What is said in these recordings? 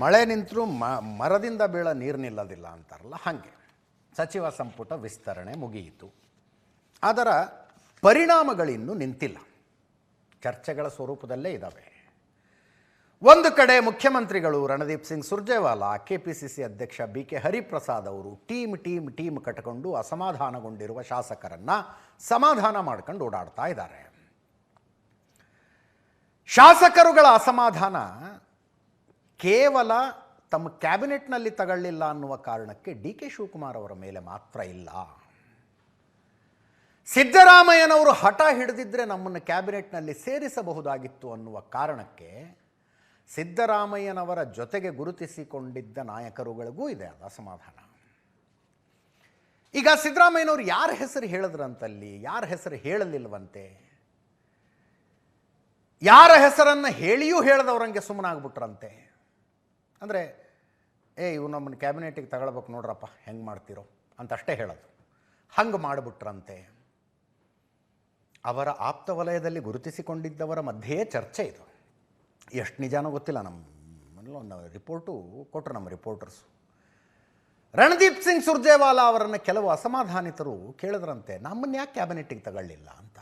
ಮಳೆ ನಿಂತರೂ ಮರದಿಂದ ಬೀಳ ನೀರು ನಿಲ್ಲೋದಿಲ್ಲ ಅಂತಾರಲ್ಲ, ಹಾಗೆ ಸಚಿವ ಸಂಪುಟ ವಿಸ್ತರಣೆ ಮುಗಿಯಿತು. ಅದರ ಪರಿಣಾಮಗಳಿನ್ನೂ ನಿಂತಿಲ್ಲ, ಚರ್ಚೆಗಳ ಸ್ವರೂಪದಲ್ಲೇ ಇದ್ದಾವೆ. ಒಂದು ಕಡೆ ಮುಖ್ಯಮಂತ್ರಿಗಳು ರಣದೀಪ್ ಸಿಂಗ್ ಸುರ್ಜೇವಾಲಾ, ಕೆಪಿಸಿಸಿ ಅಧ್ಯಕ್ಷ BK ಹರಿಪ್ರಸಾದ್ ಅವರು ಟೀಮ್ ಕಟ್ಟಿಕೊಂಡು ಅಸಮಾಧಾನಗೊಂಡಿರುವ ಶಾಸಕರನ್ನು ಸಮಾಧಾನ ಮಾಡ್ಕೊಂಡು ಓಡಾಡ್ತಾ ಇದ್ದಾರೆ. ಶಾಸಕರುಗಳ ಅಸಮಾಧಾನ ಕೇವಲ ತಮ್ಮ ಕ್ಯಾಬಿನೆಟ್ನಲ್ಲಿ ತಗೊಳ್ಳಿಲ್ಲ ಅನ್ನುವ ಕಾರಣಕ್ಕೆ DK ಶಿವಕುಮಾರ್ ಅವರ ಮೇಲೆ ಮಾತ್ರ ಇಲ್ಲ. ಸಿದ್ದರಾಮಯ್ಯನವರು ಹಠ ಹಿಡಿದಿದ್ದರೆ ನಮ್ಮನ್ನು ಕ್ಯಾಬಿನೆಟ್ನಲ್ಲಿ ಸೇರಿಸಬಹುದಾಗಿತ್ತು ಅನ್ನುವ ಕಾರಣಕ್ಕೆ ಸಿದ್ದರಾಮಯ್ಯನವರ ಜೊತೆಗೆ ಗುರುತಿಸಿಕೊಂಡಿದ್ದ ನಾಯಕರುಗಳಿಗೂ ಇದೆ ಅದು ಅಸಮಾಧಾನ. ಈಗ ಸಿದ್ದರಾಮಯ್ಯನವರು ಯಾರ ಹೆಸರು ಹೇಳಿದ್ರಂತಲ್ಲಿ, ಯಾರ ಹೆಸರು ಹೇಳಲಿಲ್ವಂತೆ, ಯಾರ ಹೆಸರನ್ನು ಹೇಳಿಯೂ ಹೇಳದವ್ರಂಗೆ ಸುಮ್ಮನಾಗ್ಬಿಟ್ರಂತೆ. ಅಂದರೆ ಇವು ನಮ್ಮನ್ನು ಕ್ಯಾಬಿನೆಟಿಗೆ ತಗೊಳ್ಬೇಕು ನೋಡ್ರಪ್ಪ, ಹೆಂಗೆ ಮಾಡ್ತಿರೋ ಅಂತಷ್ಟೇ ಹೇಳೋದು. ಹಂಗೆ ಮಾಡಿಬಿಟ್ರಂತೆ. ಅವರ ಆಪ್ತ ವಲಯದಲ್ಲಿ ಗುರುತಿಸಿಕೊಂಡಿದ್ದವರ ಮಧ್ಯೆ ಚರ್ಚೆ ಇದು. ಎಷ್ಟು ನಿಜಾನೋ ಗೊತ್ತಿಲ್ಲ. ನಮ್ಮ ರಿಪೋರ್ಟು ಕೊಟ್ಟರು ನಮ್ಮ ರಿಪೋರ್ಟರ್ಸು. ರಣದೀಪ್ ಸಿಂಗ್ ಸುರ್ಜೇವಾಲಾ ಅವರನ್ನು ಕೆಲವು ಅಸಮಾಧಾನಿತರು ಕೇಳಿದ್ರಂತೆ, ನಮ್ಮನ್ನು ಯಾಕೆ ಕ್ಯಾಬಿನೆಟ್ಟಿಗೆ ತಗೊಳ್ಳಿಲ್ಲ ಅಂತ.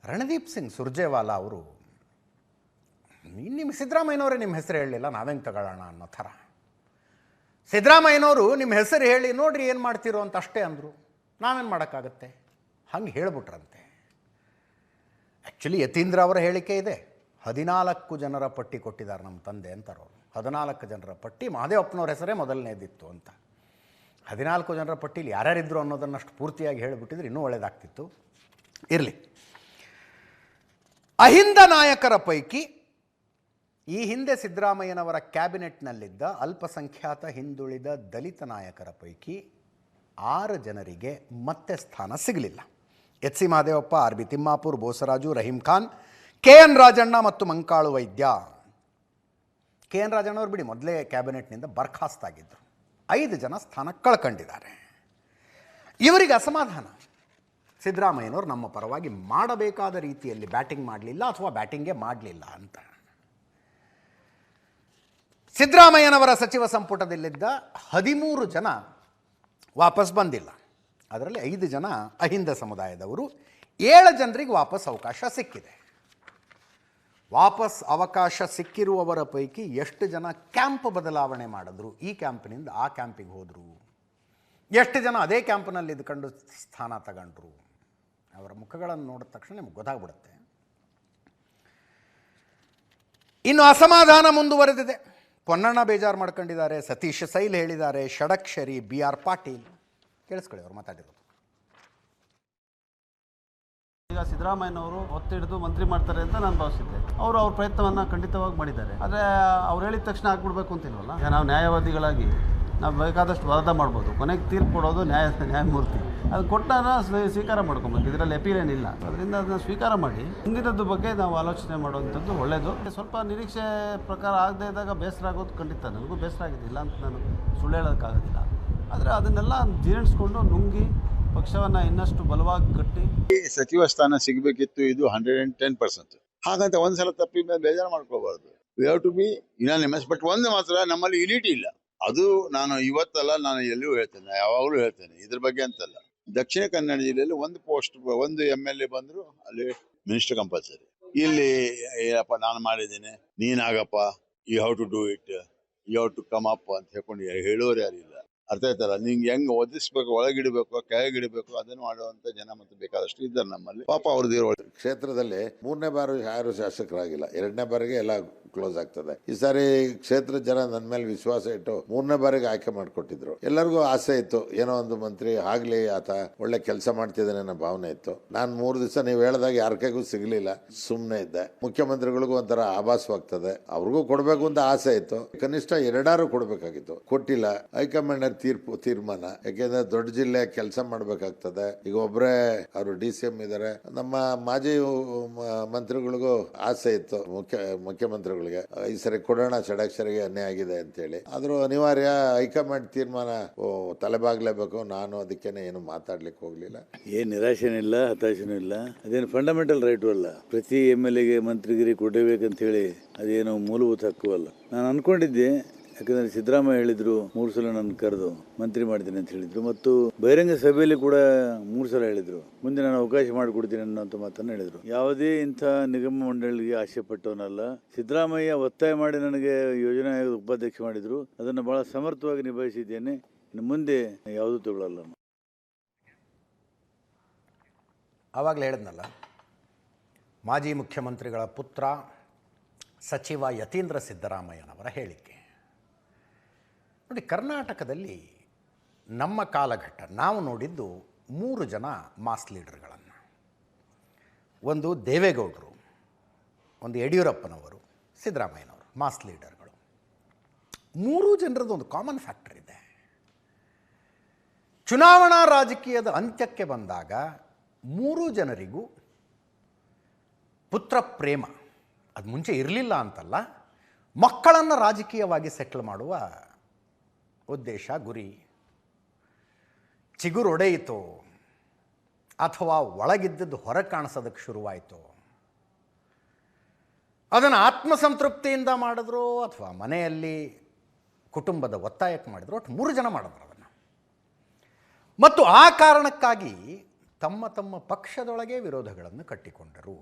ರಣದೀಪ್ ಸಿಂಗ್ ಸುರ್ಜೇವಾಲಾ ಅವರು, ನಿಮ್ಮ ಸಿದ್ದರಾಮಯ್ಯನವರೇ ನಿಮ್ಮ ಹೆಸರು ಹೇಳಲಿಲ್ಲ, ನಾವೆಂಗೆ ತಗೊಳ್ಳೋಣ ಅನ್ನೋ ಥರ. ಸಿದ್ದರಾಮಯ್ಯನವರು ನಿಮ್ಮ ಹೆಸರು ಹೇಳಿ ನೋಡ್ರಿ ಏನು ಮಾಡ್ತಿರೋ ಅಂತ ಅಷ್ಟೇ ಅಂದರು. ನಾವೇನು ಮಾಡೋಕ್ಕಾಗತ್ತೆ, ಹಂಗೆ ಹೇಳಿಬಿಟ್ರಂತೆ. ಆ್ಯಕ್ಚುಲಿ ಯತೀಂದ್ರ ಅವರ ಹೇಳಿಕೆ ಇದೆ, 14 ಜನರ ಪಟ್ಟಿ ಕೊಟ್ಟಿದ್ದಾರೆ ನಮ್ಮ ತಂದೆ ಅಂತಾರವರು. 14 ಜನರ ಪಟ್ಟಿ, ಮಹದೇವಪ್ಪನವ್ರ ಹೆಸರೇ ಮೊದಲನೇದಿತ್ತು ಅಂತ. 14 ಜನರ ಪಟ್ಟಿಲಿ ಯಾರ್ಯಾರಿದ್ರು ಅನ್ನೋದನ್ನಷ್ಟು ಪೂರ್ತಿಯಾಗಿ ಹೇಳಿಬಿಟ್ಟಿದ್ರೆ ಇನ್ನೂ ಒಳ್ಳೆಯದಾಗ್ತಿತ್ತು. ಇರಲಿ. ಅಹಿಂದ ನಾಯಕರ ಪೈಕಿ ಈ ಹಿಂದೆ ಸಿದ್ದರಾಮಯ್ಯನವರ ಕ್ಯಾಬಿನೆಟ್ನಲ್ಲಿದ್ದ ಅಲ್ಪಸಂಖ್ಯಾತ ಹಿಂದುಳಿದ ದಲಿತ ನಾಯಕರ ಪೈಕಿ 6 ಜನರಿಗೆ ಮತ್ತೆ ಸ್ಥಾನ ಸಿಗಲಿಲ್ಲ. HC Mahadevappa, RB Timmapur, Bosaraju, Rahim Khan, KN Rajanna ಮತ್ತು ಮಂಕಾಳು ವೈದ್ಯ. KN ರಾಜಣ್ಣವ್ರು ಬಿಡಿ, ಮೊದಲೇ ಕ್ಯಾಬಿನೆಟ್ನಿಂದ ಬರ್ಖಾಸ್ತಾಗಿದ್ದರು. 5 ಜನ ಸ್ಥಾನ ಕಳ್ಕೊಂಡಿದ್ದಾರೆ. ಇವರಿಗೆ ಅಸಮಾಧಾನ, ಸಿದ್ದರಾಮಯ್ಯನವರು ನಮ್ಮ ಪರವಾಗಿ ಮಾಡಬೇಕಾದ ರೀತಿಯಲ್ಲಿ ಬ್ಯಾಟಿಂಗ್ ಮಾಡಲಿಲ್ಲ ಅಥವಾ ಬ್ಯಾಟಿಂಗೇ ಮಾಡಲಿಲ್ಲ ಅಂತ. ಸಿದ್ದರಾಮಯ್ಯನವರ ಸಚಿವ ಸಂಪುಟದಲ್ಲಿದ್ದ 13 ಜನ ವಾಪಸ್ ಬಂದಿಲ್ಲ. ಅದರಲ್ಲಿ 5 ಜನ ಅಹಿಂದ ಸಮುದಾಯದವರು, 7 ಜನರಿಗೆ ವಾಪಸ್ ಅವಕಾಶ ಸಿಕ್ಕಿದೆ. ವಾಪಸ್ ಅವಕಾಶ ಸಿಕ್ಕಿರುವವರ ಪೈಕಿ ಎಷ್ಟು ಜನ ಕ್ಯಾಂಪ್ ಬದಲಾವಣೆ ಮಾಡಿದ್ರು, ಈ ಕ್ಯಾಂಪಿನಿಂದ ಆ ಕ್ಯಾಂಪಿಗೆ ಹೋದರು, ಎಷ್ಟು ಜನ ಅದೇ ಕ್ಯಾಂಪ್ನಲ್ಲಿ ಇದ್ಕೊಂಡು ಸ್ಥಾನ ತಗೊಂಡ್ರು, ಅವರ ಮುಖಗಳನ್ನು ನೋಡಿದ ತಕ್ಷಣ ನಿಮ್ಗೆ ಗೊತ್ತಾಗ್ಬಿಡುತ್ತೆ. ಇನ್ನು ಅಸಮಾಧಾನ ಮುಂದುವರೆದಿದೆ. ಪೊನ್ನಣ್ಣ ಬೇಜಾರು ಮಾಡ್ಕೊಂಡಿದ್ದಾರೆ, ಸತೀಶ್ ಸೈಲ್ ಹೇಳಿದ್ದಾರೆ, ಷಡಕ್ಷರಿ, BR ಪಾಟೀಲ್. ಕೇಳಿಸ್ಕೊಳ್ಳಿ ಅವ್ರು ಮಾತಾಡಿರೋದು. ಈಗ ಸಿದ್ದರಾಮಯ್ಯನವರು ಒತ್ತಿಡಿದು ಮಂತ್ರಿ ಮಾಡ್ತಾರೆ ಅಂತ ನಾನು ಭಾವಿಸಿದ್ದೆ. ಅವರು ಅವ್ರ ಪ್ರಯತ್ನವನ್ನು ಖಂಡಿತವಾಗಿ ಮಾಡಿದ್ದಾರೆ. ಆದರೆ ಅವ್ರು ಹೇಳಿದ ತಕ್ಷಣ ಆಗ್ಬಿಡ್ಬೇಕು ಅಂತಿಲ್ವಲ್ಲ. ಈಗ ನಾವು ನ್ಯಾಯವಾದಿಗಳಾಗಿ ನಾವು ಬೇಕಾದಷ್ಟು ವಾದ ಮಾಡ್ಬೋದು, ಕೊನೆಗೆ ತೀರ್ಪು ಕೊಡೋದು ನ್ಯಾಯಮೂರ್ತಿ. ಅದು ಕೊಟ್ಟಾಗ ಸ್ವೀಕಾರ ಮಾಡ್ಕೊಬೇಕು. ಇದರಲ್ಲಿ ಅಪೀಲ್ ಏನಿಲ್ಲ. ಅದರಿಂದ ಅದನ್ನು ಸ್ವೀಕಾರ ಮಾಡಿ ಮುಂದಿನದ್ದು ಬಗ್ಗೆ ನಾವು ಆಲೋಚನೆ ಮಾಡುವಂಥದ್ದು ಒಳ್ಳೆಯದು. ಸ್ವಲ್ಪ ನಿರೀಕ್ಷೆ ಪ್ರಕಾರ ಆಗದೇ ಇದ್ದಾಗ ಬೇಸರ ಆಗೋದು ಖಂಡಿತ. ನನಗೂ ಬೇಸರ ಆಗಿದ್ದಿಲ್ಲ ಅಂತ ನಾನು ಸುಳ್ಳು ಹೇಳೋಕ್ಕಾಗೋದಿಲ್ಲ. ಆದರೆ ಅದನ್ನೆಲ್ಲ ಜೀರ್ಣಿಸ್ಕೊಂಡು ನುಂಗಿ ಪಕ್ಷವನ್ನು ಇನ್ನಷ್ಟು ಬಲವಾಗಿ ಕಟ್ಟಿ ಸಚಿವ ಸ್ಥಾನ ಸಿಗಬೇಕಿತ್ತು. ಇದು 110%. ಹಾಗಂತ ಒಂದ್ಸಲ ತಪ್ಪಿ ಮೇಲೆ ಬೇಜಾರು ಮಾಡ್ಕೋಬಾರ್ದು. We have to be unanimous. But ಒಂದು ಮಾತ್ರ, ನಮ್ಮಲ್ಲಿ ಯುನಿಟಿ ಇಲ್ಲ. ಅದು ನಾನು ಇವತ್ತಲ್ಲ, ನಾನು ಎಲ್ಲಿಯೂ ಹೇಳ್ತೇನೆ, ಯಾವಾಗಲೂ ಹೇಳ್ತೇನೆ, ಇದ್ರ ಬಗ್ಗೆ ಅಂತಲ್ಲ. ದಕ್ಷಿಣ ಕನ್ನಡ ಜಿಲ್ಲೆಯಲ್ಲಿ ಒಂದು ಪೋಸ್ಟ್, ಒಂದು MLA ಬಂದ್ರು ಅಲ್ಲಿ ಮಿನಿಸ್ಟರ್ ಕಂಪಲ್ಸರಿ. ಇಲ್ಲಿ ಏನಪ್ಪ ನಾನು ಮಾಡಿದ್ದೇನೆ, ನೀನಾಗಪ್ಪ, you have to do it, you have to come up ಅಂತ ಹೇಳ್ಕೊಂಡು ಹೇಳೋರು ಯಾರಿಲ್ಲ. ಅರ್ಥ ಆಯ್ತಲ್ಲ. ನಿಂಗೆ ಹೆಂಗ್ ಒದಿಸ್ಬೇಕು, ಒಳಗಿಡಬೇಕು, ಕೆಳಗಿಡಬೇಕು, ಅದನ್ನು ಮಾಡುವಂತ ಜನ ಮತ್ತೆ ಬೇಕಾದಷ್ಟು ಇದ್ದಾರೆ ನಮ್ಮಲ್ಲಿ. ಪಾಪ ಅವ್ರದ್ದು ಕ್ಷೇತ್ರದಲ್ಲಿ 3ನೇ ಬಾರಿ ಯಾರು ಶಾಸಕರಾಗಿಲ್ಲ, 2ನೇ ಬಾರಿಗೆ ಎಲ್ಲ ಕ್ಲೋಸ್ ಆಗ್ತದೆ. ಈ ಸಾರಿ ಕ್ಷೇತ್ರದ ಜನ ನನ್ನ ಮೇಲೆ ವಿಶ್ವಾಸ ಇಟ್ಟು 3ನೇ ಬಾರಿಗೆ ಆಯ್ಕೆ ಮಾಡಿಕೊಟ್ಟಿದ್ರು. ಎಲ್ಲರಿಗೂ ಆಸೆ ಇತ್ತು, ಏನೋ ಒಂದು ಮಂತ್ರಿ ಆಗ್ಲಿ, ಆತ ಒಳ್ಳೆ ಕೆಲಸ ಮಾಡ್ತಿದ್ದಾನೆ ಅನ್ನೋ ಭಾವನೆ ಇತ್ತು. ನಾನು 3 ದಿವಸ ನೀವು ಹೇಳಿದಾಗ ಯಾರ ಕೈಗೂ ಸಿಗ್ಲಿಲ್ಲ, ಸುಮ್ಮನೆ ಇದ್ದೆ. ಮುಖ್ಯಮಂತ್ರಿಗಳಿಗೂ ಒಂಥರ ಆಭಾಸವಾಗ್ತದೆ, ಅವ್ರಿಗೂ ಕೊಡ್ಬೇಕು ಅಂತ ಆಸೆ ಇತ್ತು. ಕನಿಷ್ಠ 2 ಕೊಡ್ಬೇಕಾಗಿತ್ತು, ಕೊಟ್ಟಿಲ್ಲ. ಹೈಕಮಾಂಡ್ ತೀರ್ಮಾನ. ಯಾಕೆಂದ್ರೆ ದೊಡ್ಡ ಜಿಲ್ಲೆ ಕೆಲಸ ಮಾಡ್ಬೇಕಾಗ್ತದೆ. ಈಗ ಒಬ್ಬರೇ ಅವರು DCM ಇದ್ದಾರೆ. ನಮ್ಮ ಮಾಜಿ ಮಂತ್ರಿಗಳಿಗೂ ಆಸೆ ಇತ್ತು, ಮುಖ್ಯಮಂತ್ರಿಗಳಿಗೆ ಈ ಸರಿ ಕೊಡೋಣ, ಷಡಕ್ಷರಿಗೆ ಅನ್ಯಾಯ ಆಗಿದೆ ಅಂತೇಳಿ. ಆದ್ರೂ ಅನಿವಾರ್ಯ, ಹೈಕಮಾಂಡ್ ತೀರ್ಮಾನ ತಲೆಬಾಗ್ಲೇಬೇಕು. ನಾನು ಅದಕ್ಕೇನೆ ಏನು ಮಾತಾಡ್ಲಿಕ್ಕೆ ಹೋಗ್ಲಿಲ್ಲ. ಏನ್ ನಿರಾಶೆನೂ ಇಲ್ಲ, ಹತಾಶೆನೂ ಇಲ್ಲ. ಅದೇನು ಫಂಡಮೆಂಟಲ್ ರೈಟು ಅಲ್ಲ. ಪ್ರತಿ MLA ಗೆ ಮಂತ್ರಿಗಿರಿ ಕೊಡಬೇಕಂತ ಹೇಳಿ ಅದೇನು ಮೂಲಭೂತ ಹಕ್ಕು ಅಲ್ಲ. ನಾನು ಅನ್ಕೊಂಡಿದ್ದೆ, ಯಾಕಂದ್ರೆ ಸಿದ್ದರಾಮಯ್ಯ ಹೇಳಿದ್ರು 3 ಸಲ ನನ್ನ ಕರೆದು ಮಂತ್ರಿ ಮಾಡ್ತೀನಿ ಅಂತ ಹೇಳಿದ್ರು, ಮತ್ತು ಬಹಿರಂಗ ಸಭೆಯಲ್ಲಿ ಕೂಡ 3 ಸಲ ಹೇಳಿದ್ರು, ಮುಂದೆ ನಾನು ಅವಕಾಶ ಮಾಡಿಕೊಡ್ತೀನಿ ಅನ್ನೋಂಥ ಮಾತನ್ನು ಹೇಳಿದ್ರು. ಯಾವುದೇ ಇಂಥ ನಿಗಮ ಮಂಡಳಿಗೆ ಆಸೆ ಪಟ್ಟವನಲ್ಲ. ಸಿದ್ದರಾಮಯ್ಯ ಒತ್ತಾಯ ಮಾಡಿ ನನಗೆ ಯೋಜನಾ ಆಯೋಗದ ಉಪಾಧ್ಯಕ್ಷ ಮಾಡಿದ್ರು, ಅದನ್ನು ಬಹಳ ಸಮರ್ಥವಾಗಿ ನಿಭಾಯಿಸಿದ್ದೇನೆ. ಇನ್ನು ಮುಂದೆ ಯಾವುದೂ ತಗೊಳ್ಳಲ್ಲ. ಆವಾಗಲೇ ಹೇಳಿದ್ನಲ್ಲ, ಮಾಜಿ ಮುಖ್ಯಮಂತ್ರಿಗಳ ಪುತ್ರ ಸಚಿವ ಯತೀಂದ್ರ ಸಿದ್ದರಾಮಯ್ಯನವರ ಹೇಳಿಕೆ ನೋಡಿ. ಕರ್ನಾಟಕದಲ್ಲಿ ನಮ್ಮ ಕಾಲಘಟ್ಟ ನಾವು ನೋಡಿದ್ದು 3 ಜನ ಮಾಸ್ ಲೀಡರ್ಗಳನ್ನು. ಒಂದು ದೇವೇಗೌಡರು, ಒಂದು ಯಡಿಯೂರಪ್ಪನವರು, ಸಿದ್ದರಾಮಯ್ಯನವರು ಮಾಸ್ ಲೀಡರ್ಗಳು. 3 ಜನರದ್ದು ಒಂದು ಕಾಮನ್ ಫ್ಯಾಕ್ಟರ್ ಇದೆ. ಚುನಾವಣಾ ರಾಜಕೀಯದ ಅಂತ್ಯಕ್ಕೆ ಬಂದಾಗ 3 ಜನರಿಗೂ ಪುತ್ರ ಪ್ರೇಮ, ಅದು ಮುಂಚೆ ಇರಲಿಲ್ಲ ಅಂತಲ್ಲ, ಮಕ್ಕಳನ್ನು ರಾಜಕೀಯವಾಗಿ ಸೆಟ್ಲ್ ಮಾಡುವ ಉದ್ದೇಶ, ಗುರಿ. ಚಿಗುರೊಡೆಯಿತು ಅಥವಾ ಒಳಗಿದ್ದದ್ದು ಹೊರ ಕಾಣಿಸೋದಕ್ಕೆ ಶುರುವಾಯಿತು. ಅದನ್ನು ಆತ್ಮಸಂತೃಪ್ತಿಯಿಂದ ಮಾಡಿದ್ರು ಅಥವಾ ಮನೆಯಲ್ಲಿ ಕುಟುಂಬದ ಒತ್ತಾಯಕ್ಕೆ ಮಾಡಿದ್ರು, ಒಟ್ಟು 3 ಜನ ಮಾಡಿದ್ರು ಅದನ್ನು. ಮತ್ತು ಆ ಕಾರಣಕ್ಕಾಗಿ ತಮ್ಮ ತಮ್ಮ ಪಕ್ಷದೊಳಗೆ ವಿರೋಧಗಳನ್ನು ಕಟ್ಟಿಕೊಂಡರು.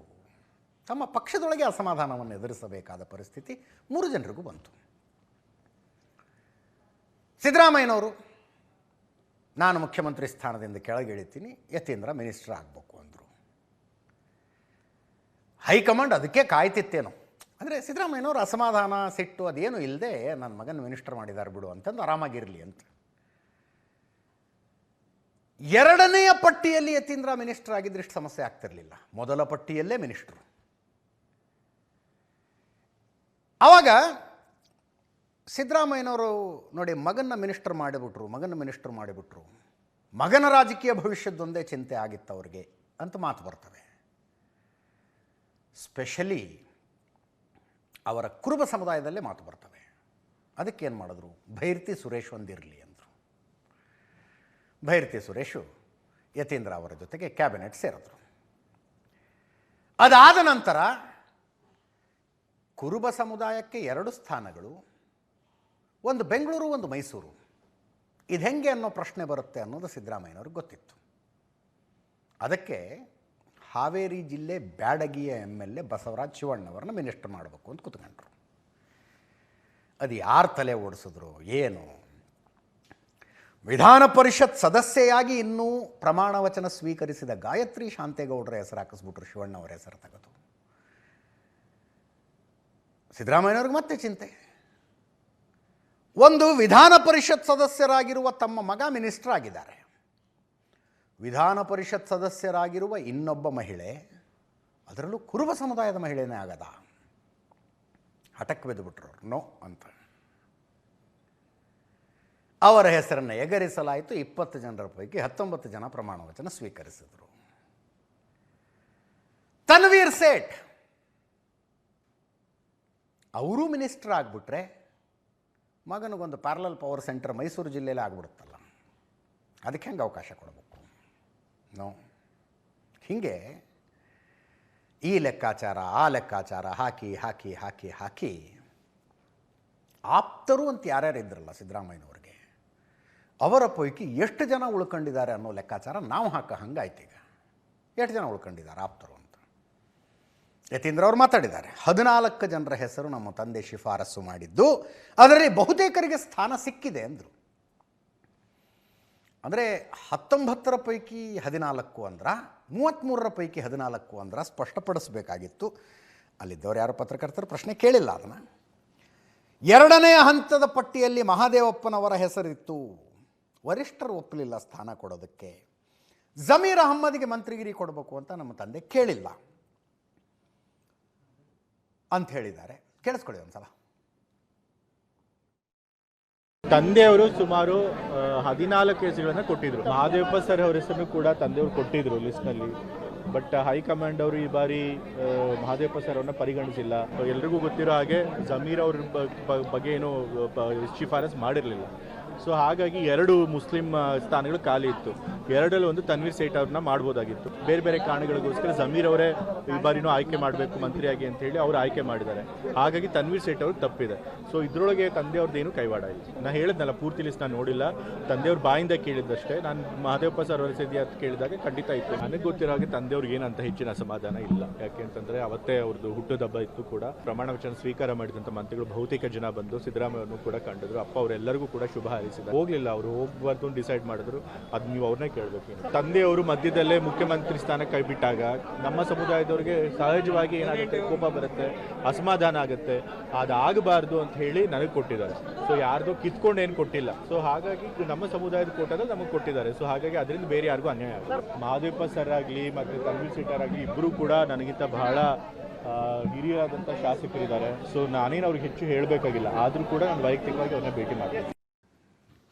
ತಮ್ಮ ಪಕ್ಷದೊಳಗೆ ಅಸಮಾಧಾನವನ್ನು ಎದುರಿಸಬೇಕಾದ ಪರಿಸ್ಥಿತಿ 3 ಜನರಿಗೂ ಬಂತು. ಸಿದ್ದರಾಮಯ್ಯನವರು, ನಾನು ಮುಖ್ಯಮಂತ್ರಿ ಸ್ಥಾನದಿಂದ ಕೆಳಗಿಳಿತೀನಿ, ಯತೀಂದ್ರ ಮಿನಿಸ್ಟರ್ ಆಗಬೇಕು ಅಂದರು. ಹೈಕಮಾಂಡ್ ಅದಕ್ಕೆ ಕಾಯ್ತಿತ್ತೇನೋ. ಅಂದರೆ ಸಿದ್ದರಾಮಯ್ಯನವರು ಅಸಮಾಧಾನ, ಸಿಟ್ಟು ಅದೇನೂ ಇಲ್ಲದೆ ನನ್ನ ಮಗನ ಮಿನಿಸ್ಟರ್ ಮಾಡಿದ್ದಾರೆ ಬಿಡು ಅಂತಂದು ಆರಾಮಾಗಿರಲಿ ಅಂತ. 2ನೆಯ ಪಟ್ಟಿಯಲ್ಲಿ ಯತೀಂದ್ರ ಮಿನಿಸ್ಟರ್ ಆಗಿದ್ರೆ ಇಷ್ಟು ಸಮಸ್ಯೆ ಆಗ್ತಿರಲಿಲ್ಲ. ಮೊದಲ ಪಟ್ಟಿಯಲ್ಲೇ ಮಿನಿಸ್ಟರು. ಆವಾಗ ಸಿದ್ದರಾಮಯ್ಯನವರು ನೋಡಿ, ಮಗನ ಮಿನಿಸ್ಟರ್ ಮಾಡಿಬಿಟ್ರು, ಮಗನ ರಾಜಕೀಯ ಭವಿಷ್ಯದೊಂದೇ ಚಿಂತೆ ಆಗಿತ್ತು ಅವ್ರಿಗೆ ಅಂತ ಮಾತು ಬರ್ತವೆ. ಸ್ಪೆಷಲಿ ಅವರ ಕುರುಬ ಸಮುದಾಯದಲ್ಲೇ ಮಾತು ಬರ್ತವೆ. ಅದಕ್ಕೇನು ಮಾಡಿದ್ರು, ಭೈರತಿ ಸುರೇಶ್ ಒಂದಿರಲಿ ಅಂದರು. ಭೈರತಿ ಸುರೇಶು ಯತೀಂದ್ರ ಅವರ ಜೊತೆಗೆ ಕ್ಯಾಬಿನೆಟ್ ಸೇರಿದ್ರು. ಅದಾದ ನಂತರ ಕುರುಬ ಸಮುದಾಯಕ್ಕೆ 2 ಸ್ಥಾನಗಳು, ಒಂದು ಬೆಂಗಳೂರು, ಒಂದು ಮೈಸೂರು. ಇದು ಹೆಂಗೆ ಅನ್ನೋ ಪ್ರಶ್ನೆ ಬರುತ್ತೆ ಅನ್ನೋದು ಸಿದ್ದರಾಮಯ್ಯನವ್ರಿಗೆ ಗೊತ್ತಿತ್ತು. ಅದಕ್ಕೆ ಹಾವೇರಿ ಜಿಲ್ಲೆ ಬ್ಯಾಡಗಿಯ MLA ಬಸವರಾಜ್ ಶಿವಣ್ಣವರನ್ನ ಮಿನಿಸ್ಟರ್ ಮಾಡಬೇಕು ಅಂತ ಕೂತ್ಕೊಂಡ್ರು. ಅದು ಯಾರು ತಲೆ ಓಡಿಸಿದ್ರು ಏನು? ವಿಧಾನ ಪರಿಷತ್ ಸದಸ್ಯೆಯಾಗಿ ಇನ್ನೂ ಪ್ರಮಾಣ ವಚನ ಸ್ವೀಕರಿಸಿದ ಗಾಯತ್ರಿ ಶಾಂತೇಗೌಡರ ಹೆಸರು ಹಾಕಿಸ್ಬಿಟ್ರು, ಶಿವಣ್ಣವರ ಹೆಸರು ತೆಗೆದು. ಸಿದ್ದರಾಮಯ್ಯನವ್ರಿಗೆ ಮತ್ತೆ ಚಿಂತೆ. ಒಂದು ವಿಧಾನ ಪರಿಷತ್ ಸದಸ್ಯರಾಗಿರುವ ತಮ್ಮ ಮಗ ಮಿನಿಸ್ಟರ್ ಆಗಿದ್ದಾರೆ, ವಿಧಾನ ಪರಿಷತ್ ಸದಸ್ಯರಾಗಿರುವ ಇನ್ನೊಬ್ಬ ಮಹಿಳೆ, ಅದರಲ್ಲೂ ಕುರುಬ ಸಮುದಾಯದ ಮಹಿಳೆನೇ ಆಗದ. ಹಠಕ್ಕೆ ಬಿದ್ದುಬಿಟ್ರು ನೋ ಅಂತ. ಅವರ ಹೆಸರನ್ನು ಎಗರಿಸಲಾಯಿತು. 20 ಜನರ ಪೈಕಿ 19 ಜನ ಪ್ರಮಾಣ ವಚನ ಸ್ವೀಕರಿಸಿದರು. ತನ್ವೀರ್ ಸೇಠ್ ಅವರು ಮಿನಿಸ್ಟರ್ ಆಗಿಬಿಟ್ರೆ ಮಗನಿಗೊಂದು ಪ್ಯಾರಲಲ್ ಪವರ್ ಸೆಂಟರ್ ಮೈಸೂರು ಜಿಲ್ಲೆಯಲ್ಲಿ ಆಗಿಬಿಡುತ್ತಲ್ಲ, ಅದಕ್ಕೆ ಹೆಂಗೆ ಅವಕಾಶ ಕೊಡಬೇಕು? ನೋ. ಹೀಗೆ ಈ ಲೆಕ್ಕಾಚಾರ ಆ ಲೆಕ್ಕಾಚಾರ ಹಾಕಿ ಹಾಕಿ ಹಾಕಿ ಹಾಕಿ ಆಪ್ತರು ಅಂತ ಯಾರ್ಯಾರು ಇದ್ರಲ್ಲ ಸಿದ್ದರಾಮಯ್ಯನವ್ರಿಗೆ, ಅವರ ಪೈಕಿ ಎಷ್ಟು ಜನ ಉಳ್ಕೊಂಡಿದ್ದಾರೆ ಅನ್ನೋ ಲೆಕ್ಕಾಚಾರ ನಾವು ಹಂಗಾಯ್ತು. ಈಗ ಎಷ್ಟು ಜನ ಉಳ್ಕೊಂಡಿದ್ದಾರೆ ಆಪ್ತರು ಅಂತ ಯತೀಂದ್ರ ಅವರು ಮಾತಾಡಿದ್ದಾರೆ. 14 ಜನರ ಹೆಸರು ನಮ್ಮ ತಂದೆ ಶಿಫಾರಸು ಮಾಡಿದ್ದು, ಅದರಲ್ಲಿ ಬಹುತೇಕರಿಗೆ ಸ್ಥಾನ ಸಿಕ್ಕಿದೆ ಅಂದರು. ಅಂದರೆ 19ರ ಪೈಕಿ 14 ಅಂದ್ರ, 33ರ ಪೈಕಿ 14 ಅಂದ್ರ ಸ್ಪಷ್ಟಪಡಿಸಬೇಕಾಗಿತ್ತು. ಅಲ್ಲಿದ್ದವರು ಯಾರು ಪತ್ರಕರ್ತರು ಪ್ರಶ್ನೆ ಕೇಳಿಲ್ಲ ಅದನ್ನು. 2ನೇ ಹಂತದ ಪಟ್ಟಿಯಲ್ಲಿ ಮಹಾದೇವಪ್ಪನವರ ಹೆಸರಿತ್ತು, ವರಿಷ್ಠರು ಒಪ್ಪಲಿಲ್ಲ ಸ್ಥಾನ ಕೊಡೋದಕ್ಕೆ. ಜಮೀರ್ ಅಹಮ್ಮದ್ಗೆ ಮಂತ್ರಿಗಿರಿ ಕೊಡಬೇಕು ಅಂತ ನಮ್ಮ ತಂದೆ ಕೇಳಿಲ್ಲ ಅಂತ ಹೇಳಿದ್ದಾರೆ. ಕೇಳಿಸ್ಕೊಳ್ಳಿ ಒಂದ್ಸಲ. ತಂದೆಯವರು ಸುಮಾರು 14 ಕೇಸುಗಳನ್ನ ಕೊಟ್ಟಿದ್ರು. ಮಹಾದೇವಪ್ಪ ಸರ್ ಅವರ ಹೆಸರನ್ನು ಕೂಡ ತಂದೆಯವರು ಕೊಟ್ಟಿದ್ರು ಲಿಸ್ಟ್ನಲ್ಲಿ. ಬಟ್ ಹೈಕಮಾಂಡ್ ಅವರು ಈ ಬಾರಿ ಮಹಾದೇವಪ್ಪ ಸರ್ ಅವ್ರನ್ನ ಪರಿಗಣಿಸಿಲ್ಲ. ಎಲ್ರಿಗೂ ಗೊತ್ತಿರೋ ಹಾಗೆ ಜಮೀರ್ ಅವ್ರ ಬಗ್ಗೆ ಏನು ಶಿಫಾರಸ್ ಮಾಡಿರಲಿಲ್ಲ. ಸೊ ಹಾಗಾಗಿ 2 ಮುಸ್ಲಿಂ ಸ್ಥಾನಗಳು ಖಾಲಿ ಇತ್ತು. 2ರಲ್ಲಿ ಒಂದು ತನ್ವೀರ್ ಸೇಠ್ ಅವ್ರನ್ನ ಮಾಡ್ಬೋದಾಗಿತ್ತು. ಬೇರೆ ಬೇರೆ ಕಾರಣಗಳಿಗೋಸ್ಕರ ಜಮೀರ್ ಅವರೇ ಈ ಬಾರಿನೂ ಆಯ್ಕೆ ಮಾಡಬೇಕು ಮಂತ್ರಿಯಾಗಿ ಅಂತ ಹೇಳಿ ಅವರು ಆಯ್ಕೆ ಮಾಡಿದ್ದಾರೆ. ಹಾಗಾಗಿ ತನ್ವೀರ್ ಸೇಠ್ ಅವ್ರಿಗೆ ತಪ್ಪಿದೆ. ಸೊ ಇದರೊಳಗೆ ತಂದೆಯವ್ರದ್ದೇನು ಕೈವಾಡ ಇಲ್ಲ. ನಾನು ಹೇಳಿದ್ನಲ್ಲ, ಪೂರ್ತಿ ಲಿಸ್ಟ್ ನಾನು ನೋಡಿಲ್ಲ, ತಂದೆಯವ್ರ ಬಾಯಿಂದ ಕೇಳಿದ್ದಷ್ಟೇ. ನಾನು ಮಹಾದೇವಪ್ಪ ಸರ್ ಅವರ ಸದ್ಯ ಅಂತ ಕೇಳಿದಾಗ ಖಂಡಿತ ಇತ್ತು. ನನಗೆ ಗೊತ್ತಿರೋ ಹಾಗೆ ತಂದೆಯವ್ರಿಗೆ ಏನಂತ ಹೆಚ್ಚಿನ ಅಸಮಾಧಾನ ಇಲ್ಲ. ಯಾಕೆ ಅಂತಂದ್ರೆ ಅವತ್ತೇ ಅವ್ರದ್ದು ಹುಟ್ಟುಹಬ್ಬ ಇತ್ತು ಕೂಡ. ಪ್ರಮಾಣ ವಚನ ಸ್ವೀಕಾರ ಮಾಡಿದಂಥ ಮಂತ್ರಿಗಳು ಬಹುತೇಕ ಜನ ಬಂದು ಸಿದ್ದರಾಮಯ್ಯವ್ರನ್ನು ಕೂಡ ಕಂಡಿದ್ರು. ಅಪ್ಪ ಅವರೆಲ್ಲರಿಗೂ ಕೂಡ ಶುಭ ಹಾರೈಸಿದ್ದಾರೆ. ಹೋಗ್ಲಿಲ್ಲ, ಅವರು ಹೋಗ್ಬಾರ್ದು ಡಿಸೈಡ್ ಮಾಡಿದ್ರು. ಅದು ನೀವು ಅವ್ರನ್ನೇ ಕೇಳಬೇಕು. ತಂದೆಯವರು ಮಧ್ಯದಲ್ಲೇ ಮುಖ್ಯಮಂತ್ರಿ ಸ್ಥಾನ ಕೈ ಬಿಟ್ಟಾಗ ನಮ್ಮ ಸಮುದಾಯದವ್ರಿಗೆ ಸಹಜವಾಗಿ ಏನಾಗುತ್ತೆ, ಕೋಪ ಬರುತ್ತೆ, ಅಸಮಾಧಾನ ಆಗುತ್ತೆ. ಅದಾಗಬಾರ್ದು ಅಂತ ಹೇಳಿ ನನಗೆ ಕೊಟ್ಟಿದ್ದಾರೆ. ಸೊ ಯಾರ್ದು ಕಿತ್ಕೊಂಡು ಏನು ಕೊಟ್ಟಿಲ್ಲ. ಸೊ ಹಾಗಾಗಿ ನಮ್ಮ ಸಮುದಾಯದ ಕೋಟದಲ್ಲಿ ನಮಗೆ ಕೊಟ್ಟಿದ್ದಾರೆ. ಸೊ ಹಾಗಾಗಿ ಅದರಿಂದ ಬೇರೆ ಯಾರಿಗೂ ಅನ್ಯಾಯ ಆಗುತ್ತೆ. ಮಹಾದೇವಪ್ಪ ಸರ್ ಆಗಲಿ ಮತ್ತು ತನ್ವೀರ್ ಸೇಠ್ ಆಗಲಿ ಇಬ್ಬರು ಕೂಡ ನನಗಿಂತ ಬಹಳ ಹಿರಿಯರಾದಂಥ ಶಾಸಕರಿದ್ದಾರೆ. ಸೊ ನಾನೇನು ಅವ್ರಿಗೆ ಹೆಚ್ಚು ಹೇಳಬೇಕಾಗಿಲ್ಲ. ಆದರೂ ಕೂಡ ನಾನು ವೈಯಕ್ತಿಕವಾಗಿ ಅವ್ರನ್ನ ಭೇಟಿ ಮಾಡ್ತೀನಿ.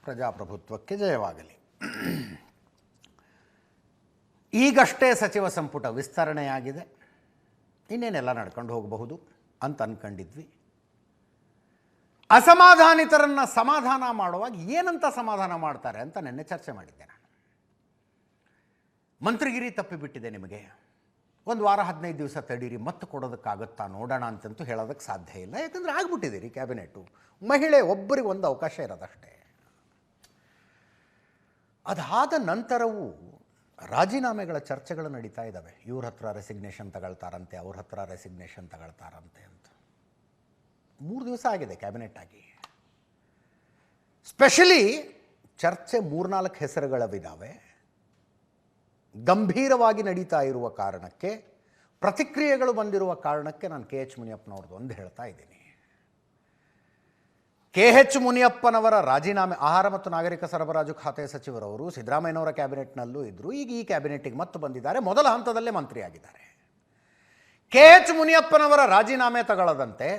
ಪ್ರಜಾಪ್ರಭುತ್ವಕ್ಕೆ ಜಯವಾಗಲಿ. ಈಗಷ್ಟೇ ಸಚಿವ ಸಂಪುಟ ವಿಸ್ತರಣೆಯಾಗಿದೆ, ಇನ್ನೇನೆಲ್ಲ ನಡ್ಕೊಂಡು ಹೋಗಬಹುದು ಅಂತ ಅಂದ್ಕೊಂಡಿದ್ವಿ. ಅಸಮಾಧಾನಿತರನ್ನು ಸಮಾಧಾನ ಮಾಡುವಾಗ ಏನಂತ ಸಮಾಧಾನ ಮಾಡ್ತಾರೆ ಅಂತ ನಿನ್ನೆ ಚರ್ಚೆ ಮಾಡಿದ್ದೆ ನಾನು. ಮಂತ್ರಿಗಿರಿ ತಪ್ಪಿಬಿಟ್ಟಿದೆ ನಿಮಗೆ, 1 ವಾರ 15 ದಿವಸ ತಡೀರಿ, ಮತ್ತೆ ಕೊಡೋದಕ್ಕಾಗುತ್ತಾ ನೋಡೋಣ ಅಂತಂತೂ ಹೇಳೋದಕ್ಕೆ ಸಾಧ್ಯ ಇಲ್ಲ. ಯಾಕಂದರೆ ಆಗ್ಬಿಟ್ಟಿದ್ದೀರಿ ಕ್ಯಾಬಿನೆಟು. ಮಹಿಳೆ ಒಬ್ಬರಿಗೆ ಒಂದು ಅವಕಾಶ ಇರೋದಷ್ಟೇ. ಅದಾದ ನಂತರವೂ ರಾಜೀನಾಮೆಗಳ ಚರ್ಚೆಗಳು ನಡೀತಾ ಇದ್ದಾವೆ. ಇವ್ರ ಹತ್ರ ರೆಸಿಗ್ನೇಷನ್ ತಗೊಳ್ತಾರಂತೆ, ಅವ್ರ ಹತ್ರ ರೆಸಿಗ್ನೇಷನ್ ತಗೊಳ್ತಾರಂತೆ ಅಂತ. 3 ದಿವಸ ಆಗಿದೆ ಕ್ಯಾಬಿನೆಟ್ ಆಗಿ. ಸ್ಪೆಷಲಿ ಚರ್ಚೆ 3-4 ಹೆಸರುಗಳವಿದ್ದಾವೆ. ಗಂಭೀರವಾಗಿ ನಡೀತಾ ಇರುವ ಕಾರಣಕ್ಕೆ, ಪ್ರತಿಕ್ರಿಯೆಗಳು ಬಂದಿರುವ ಕಾರಣಕ್ಕೆ ನಾನು KH ಮುನಿಯಪ್ಪನವ್ರದ್ದು ಒಂದು ಹೇಳ್ತಾ ಇದ್ದೀನಿ. KH ಮುನಿಯಪ್ಪನವರ ರಾಜೀನಾಮೆ, ಆಹಾರ ಮತ್ತು ನಾಗರಿಕ ಸರಬರಾಜು ಖಾತೆ ಸಚಿವರವರು ಸಿದ್ದರಾಮಯ್ಯನವರ ಕ್ಯಾಬಿನೆಟ್ನಲ್ಲೂ ಇದ್ದರು. ಈಗ ಈ ಕ್ಯಾಬಿನೆಟ್ಗೆ ಮತ್ತೆ ಬಂದಿದ್ದಾರೆ, ಮೊದಲ ಹಂತದಲ್ಲೇ ಮಂತ್ರಿಯಾಗಿದ್ದಾರೆ. KH ಮುನಿಯಪ್ಪನವರ ರಾಜೀನಾಮೆ ತಗೊಳ್ಳದಂತೆ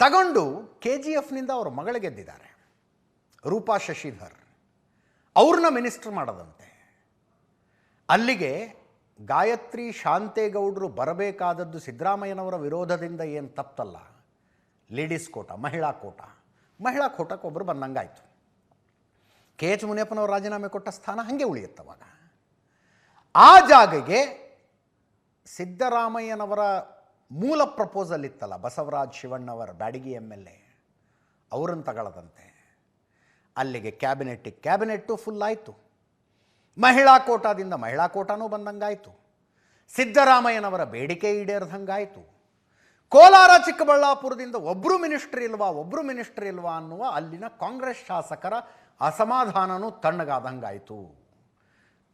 ತಗೊಂಡು KGFನಿಂದ ಅವರ ಮಗಳು ಗೆದ್ದಿದ್ದಾರೆ, ರೂಪಾ ಶಶಿಧರ್. ಅವ್ರನ್ನ ಮಿನಿಸ್ಟರ್ ಮಾಡದಂತೆ. ಅಲ್ಲಿಗೆ ಗಾಯತ್ರಿ ಶಾಂತೇಗೌಡರು ಬರಬೇಕಾದದ್ದು ಸಿದ್ದರಾಮಯ್ಯನವರ ವಿರೋಧದಿಂದ ಏನು ತಪ್ಪಲ್ಲ. ಲೇಡೀಸ್ ಕೋಟ, ಮಹಿಳಾ ಕೋಟಕ್ಕೆ ಒಬ್ಬರು ಬಂದಂಗಾಯಿತು. KH ಮುನಿಯಪ್ಪನವರು ರಾಜೀನಾಮೆ ಕೊಟ್ಟ ಸ್ಥಾನ ಹಾಗೆ ಉಳಿಯುತ್ತವಾಗ. ಆ ಜಾಗಗೆ ಸಿದ್ದರಾಮಯ್ಯನವರ ಮೂಲ ಪ್ರಪೋಸಲ್ ಇತ್ತಲ್ಲ, ಬಸವರಾಜ್ ಶಿವಣ್ಣವರ ಬ್ಯಾಡಗಿ MLA, ಅವರನ್ನು ತಗೊಳ್ಳದಂತೆ. ಅಲ್ಲಿಗೆ ಕ್ಯಾಬಿನೆಟ್ಟು ಫುಲ್ ಆಯಿತು. ಮಹಿಳಾ ಕೋಟಾದಿಂದ ಮಹಿಳಾ ಕೋಟಾನೂ ಬಂದಂಗಾಯಿತು. ಸಿದ್ದರಾಮಯ್ಯನವರ ಬೇಡಿಕೆ ಈಡೇರ್ದಂಗಾಯಿತು. ಕೋಲಾರ ಚಿಕ್ಕಬಳ್ಳಾಪುರದಿಂದ ಒಬ್ಬರು ಮಿನಿಸ್ಟ್ರಿ ಇಲ್ವಾ ಅನ್ನುವ ಅಲ್ಲಿನ ಕಾಂಗ್ರೆಸ್ ಶಾಸಕರ ಅಸಮಾಧಾನನೂ ತಣ್ಣಗಾದಂಗಾಯಿತು.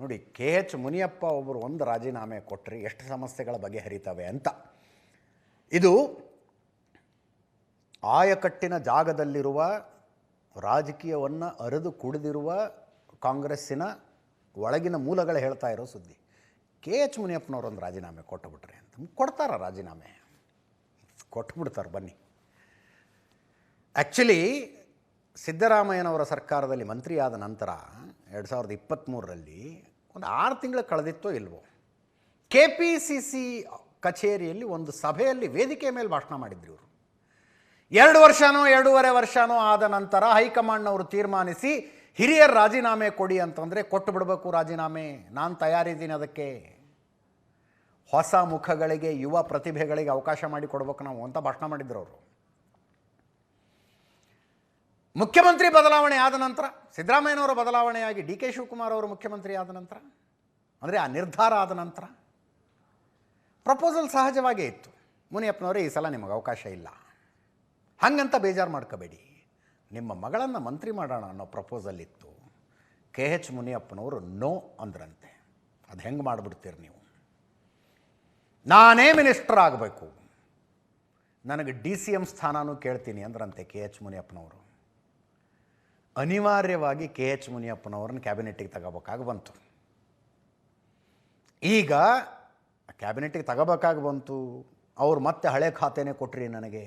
ನೋಡಿ, KH ಮುನಿಯಪ್ಪ ಒಬ್ಬರು ಒಂದು ರಾಜೀನಾಮೆ ಕೊಟ್ಟರೆ ಎಷ್ಟು ಸಮಸ್ಯೆಗಳ ಬಗೆಹರಿತವೆ ಅಂತ. ಇದು ಆಯಕಟ್ಟಿನ ಜಾಗದಲ್ಲಿರುವ, ರಾಜಕೀಯವನ್ನು ಅರೆದು ಕುಡಿದಿರುವ ಕಾಂಗ್ರೆಸ್ಸಿನ ಒಳಗಿನ ಮೂಲಗಳು ಹೇಳ್ತಾ ಇರೋ ಸುದ್ದಿ. KH ಮುನಿಯಪ್ಪನವರು ಒಂದು ರಾಜೀನಾಮೆ ಕೊಟ್ಟುಬಿಟ್ರೆ ಅಂತ. ಕೊಡ್ತಾರ ರಾಜೀನಾಮೆ? ಕೊಟ್ಬಿಡ್ತಾರೆ ಬನ್ನಿ. ಆ್ಯಕ್ಚುಲಿ ಸಿದ್ದರಾಮಯ್ಯನವರ ಸರ್ಕಾರದಲ್ಲಿ ಮಂತ್ರಿಯಾದ ನಂತರ 2023ರಲ್ಲಿ ಒಂದು 6 ತಿಂಗಳು ಕಳೆದಿತ್ತೋ ಇಲ್ವೋ, KPCC ಕಚೇರಿಯಲ್ಲಿ ಒಂದು ಸಭೆಯಲ್ಲಿ ವೇದಿಕೆ ಮೇಲೆ ಭಾಷಣ ಮಾಡಿದ್ರು ಇವರು. 2 ವರ್ಷನೋ 2.5 ವರ್ಷನೋ ಆದ ನಂತರ ಹೈಕಮಾಂಡ್ನವರು ತೀರ್ಮಾನಿಸಿ ಹಿರಿಯರ ರಾಜೀನಾಮೆ ಕೊಡಿ ಅಂತಂದರೆ ಕೊಟ್ಟು ಬಿಡಬೇಕು ರಾಜೀನಾಮೆ, ನಾನು ತಯಾರಿದ್ದೀನಿ ಅದಕ್ಕೆ. ಹೊಸ ಮುಖಗಳಿಗೆ, ಯುವ ಪ್ರತಿಭೆಗಳಿಗೆ ಅವಕಾಶ ಮಾಡಿಕೊಡ್ಬೇಕು ನಾವು ಅಂತ ಭಾಷಣ ಮಾಡಿದ್ರು ಅವರು. ಮುಖ್ಯಮಂತ್ರಿ ಬದಲಾವಣೆ ಆದ ನಂತರ, ಸಿದ್ದರಾಮಯ್ಯನವರ ಬದಲಾವಣೆಯಾಗಿ DK ಶಿವಕುಮಾರ್ ಅವರು ಮುಖ್ಯಮಂತ್ರಿ ಆದ ನಂತರ, ಅಂದರೆ ಆ ನಿರ್ಧಾರ ಆದ ನಂತರ ಪ್ರಪೋಸಲ್ ಸಹಜವಾಗೇ ಇತ್ತು. ಮುನಿಯಪ್ಪನವರೇ, ಈ ಸಲ ನಿಮಗೆ ಅವಕಾಶ ಇಲ್ಲ, ಹಾಗಂತ ಬೇಜಾರು ಮಾಡ್ಕೋಬೇಡಿ, ನಿಮ್ಮ ಮಗಳನ್ನು ಮಂತ್ರಿ ಮಾಡೋಣ ಅನ್ನೋ ಪ್ರಪೋಸಲ್ ಇತ್ತು. KH ಮುನಿಯಪ್ಪನವರು ನೋ ಅಂದ್ರಂತೆ. ಅದು ಹೆಂಗೆ ಮಾಡಿಬಿಡ್ತೀರಿ ನೀವು? ನಾನೇ ಮಿನಿಸ್ಟರ್ ಆಗಬೇಕು, ನನಗೆ DCM ಸ್ಥಾನನೂ ಕೇಳ್ತೀನಿ ಅಂದ್ರಂತೆ KH ಮುನಿಯಪ್ಪನವರು. ಅನಿವಾರ್ಯವಾಗಿ KH ಮುನಿಯಪ್ಪನವ್ರನ್ನ ಕ್ಯಾಬಿನೆಟ್ಟಿಗೆ ತಗೋಬೇಕಾಗಿ ಬಂತು. ಈಗ ಕ್ಯಾಬಿನೆಟ್ಟಿಗೆ ತಗೋಬೇಕಾಗಿ ಬಂತು. ಅವ್ರು ಮತ್ತೆ ಹಳೆ ಖಾತೆನೇ ಕೊಟ್ರಿ ನನಗೆ.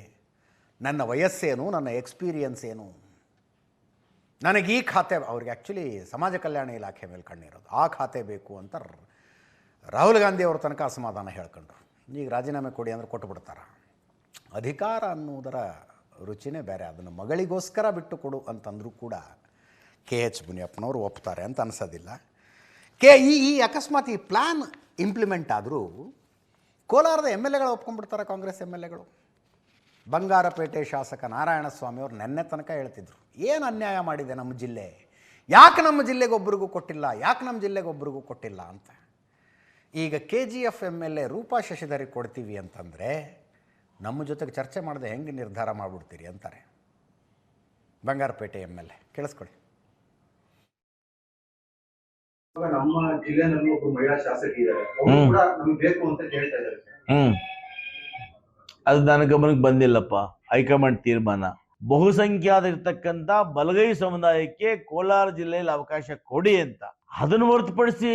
ನನ್ನ ವಯಸ್ಸೇನು, ನನ್ನ ಎಕ್ಸ್ಪೀರಿಯನ್ಸ್ ಏನು? ನನಗೆ ಈ ಖಾತೆ, ಅವ್ರಿಗೆ ಆ್ಯಕ್ಚುಲಿ ಸಮಾಜ ಕಲ್ಯಾಣ ಇಲಾಖೆ ಮೇಲೆ ಕಣ್ಣಿರೋದು, ಆ ಖಾತೆ ಬೇಕು ಅಂತ ರಾಹುಲ್ ಗಾಂಧಿ ಅವ್ರ ತನಕ ಅಸಮಾಧಾನ ಹೇಳ್ಕೊಂಡ್ರು. ಈಗ ರಾಜೀನಾಮೆ ಕೊಡಿ ಅಂದರೆ ಕೊಟ್ಟುಬಿಡ್ತಾರೆ. ಅಧಿಕಾರ ಅನ್ನೋದರ ರುಚಿನೇ ಬೇರೆ. ಅದನ್ನು ಮಗಳಿಗೋಸ್ಕರ ಬಿಟ್ಟು ಕೊಡು ಅಂತಂದರೂ ಕೂಡ KH ಮುನಿಯಪ್ಪನವರು ಒಪ್ತಾರೆ ಅಂತ ಅನಿಸೋದಿಲ್ಲ. ಈ ಅಕಸ್ಮಾತ್ ಈ ಪ್ಲ್ಯಾನ್ ಇಂಪ್ಲಿಮೆಂಟ್ ಆದರೂ ಕೋಲಾರದ MLAಗಳು ಒಪ್ಕೊಂಡ್ಬಿಡ್ತಾರೆ, ಕಾಂಗ್ರೆಸ್ MLAಗಳು. ಬಂಗಾರಪೇಟೆ ಶಾಸಕ ನಾರಾಯಣಸ್ವಾಮಿ ಅವರು ನೆನ್ನೆ ತನಕ ಹೇಳ್ತಿದ್ರು, ಏನು ಅನ್ಯಾಯ ಮಾಡಿದೆ ನಮ್ಮ ಜಿಲ್ಲೆ, ಯಾಕೆ ನಮ್ಮ ಜಿಲ್ಲೆಗೆ ಒಬ್ರಿಗೂ ಕೊಟ್ಟಿಲ್ಲ ಅಂತ. ಈಗ KGF MLA ರೂಪಾ ಶಶಿಧರಿಗೆ ಕೊಡ್ತೀವಿ ಅಂತಂದರೆ ನಮ್ಮ ಜೊತೆಗೆ ಚರ್ಚೆ ಮಾಡದೆ ಹೆಂಗೆ ನಿರ್ಧಾರ ಮಾಡಿಬಿಡ್ತೀರಿ ಅಂತಾರೆ ಬಂಗಾರಪೇಟೆ MLA. ಕೇಳಿಸ್ಕೊಳ್ಳಿ. ನಮ್ಮ ಜಿಲ್ಲೆನಲ್ಲಿ ಒಬ್ಬ ಮಹಿಳಾ ಶಾಸಕಿ ಇದ್ದಾರೆ, ಅವರು ಕೂಡ ನಮಗೆ ಬೇಕು ಅಂತ ಹೇಳ್ತಾ ಇದ್ದಾರೆ. ಅದು ನನ್ನ ಗಮನಕ್ಕೆ ಬಂದಿಲ್ಲಪ್ಪ. ಹೈಕಮಾಂಡ್ ತೀರ್ಮಾನ. ಬಹುಸಂಖ್ಯಾತ ಇರ್ತಕ್ಕಂಥ ಬಲಗೈ ಸಮುದಾಯಕ್ಕೆ ಕೋಲಾರ ಜಿಲ್ಲೆಯಲ್ಲಿ ಅವಕಾಶ ಕೊಡಿ ಅಂತ. ಅದನ್ನು ಹೊರತುಪಡಿಸಿ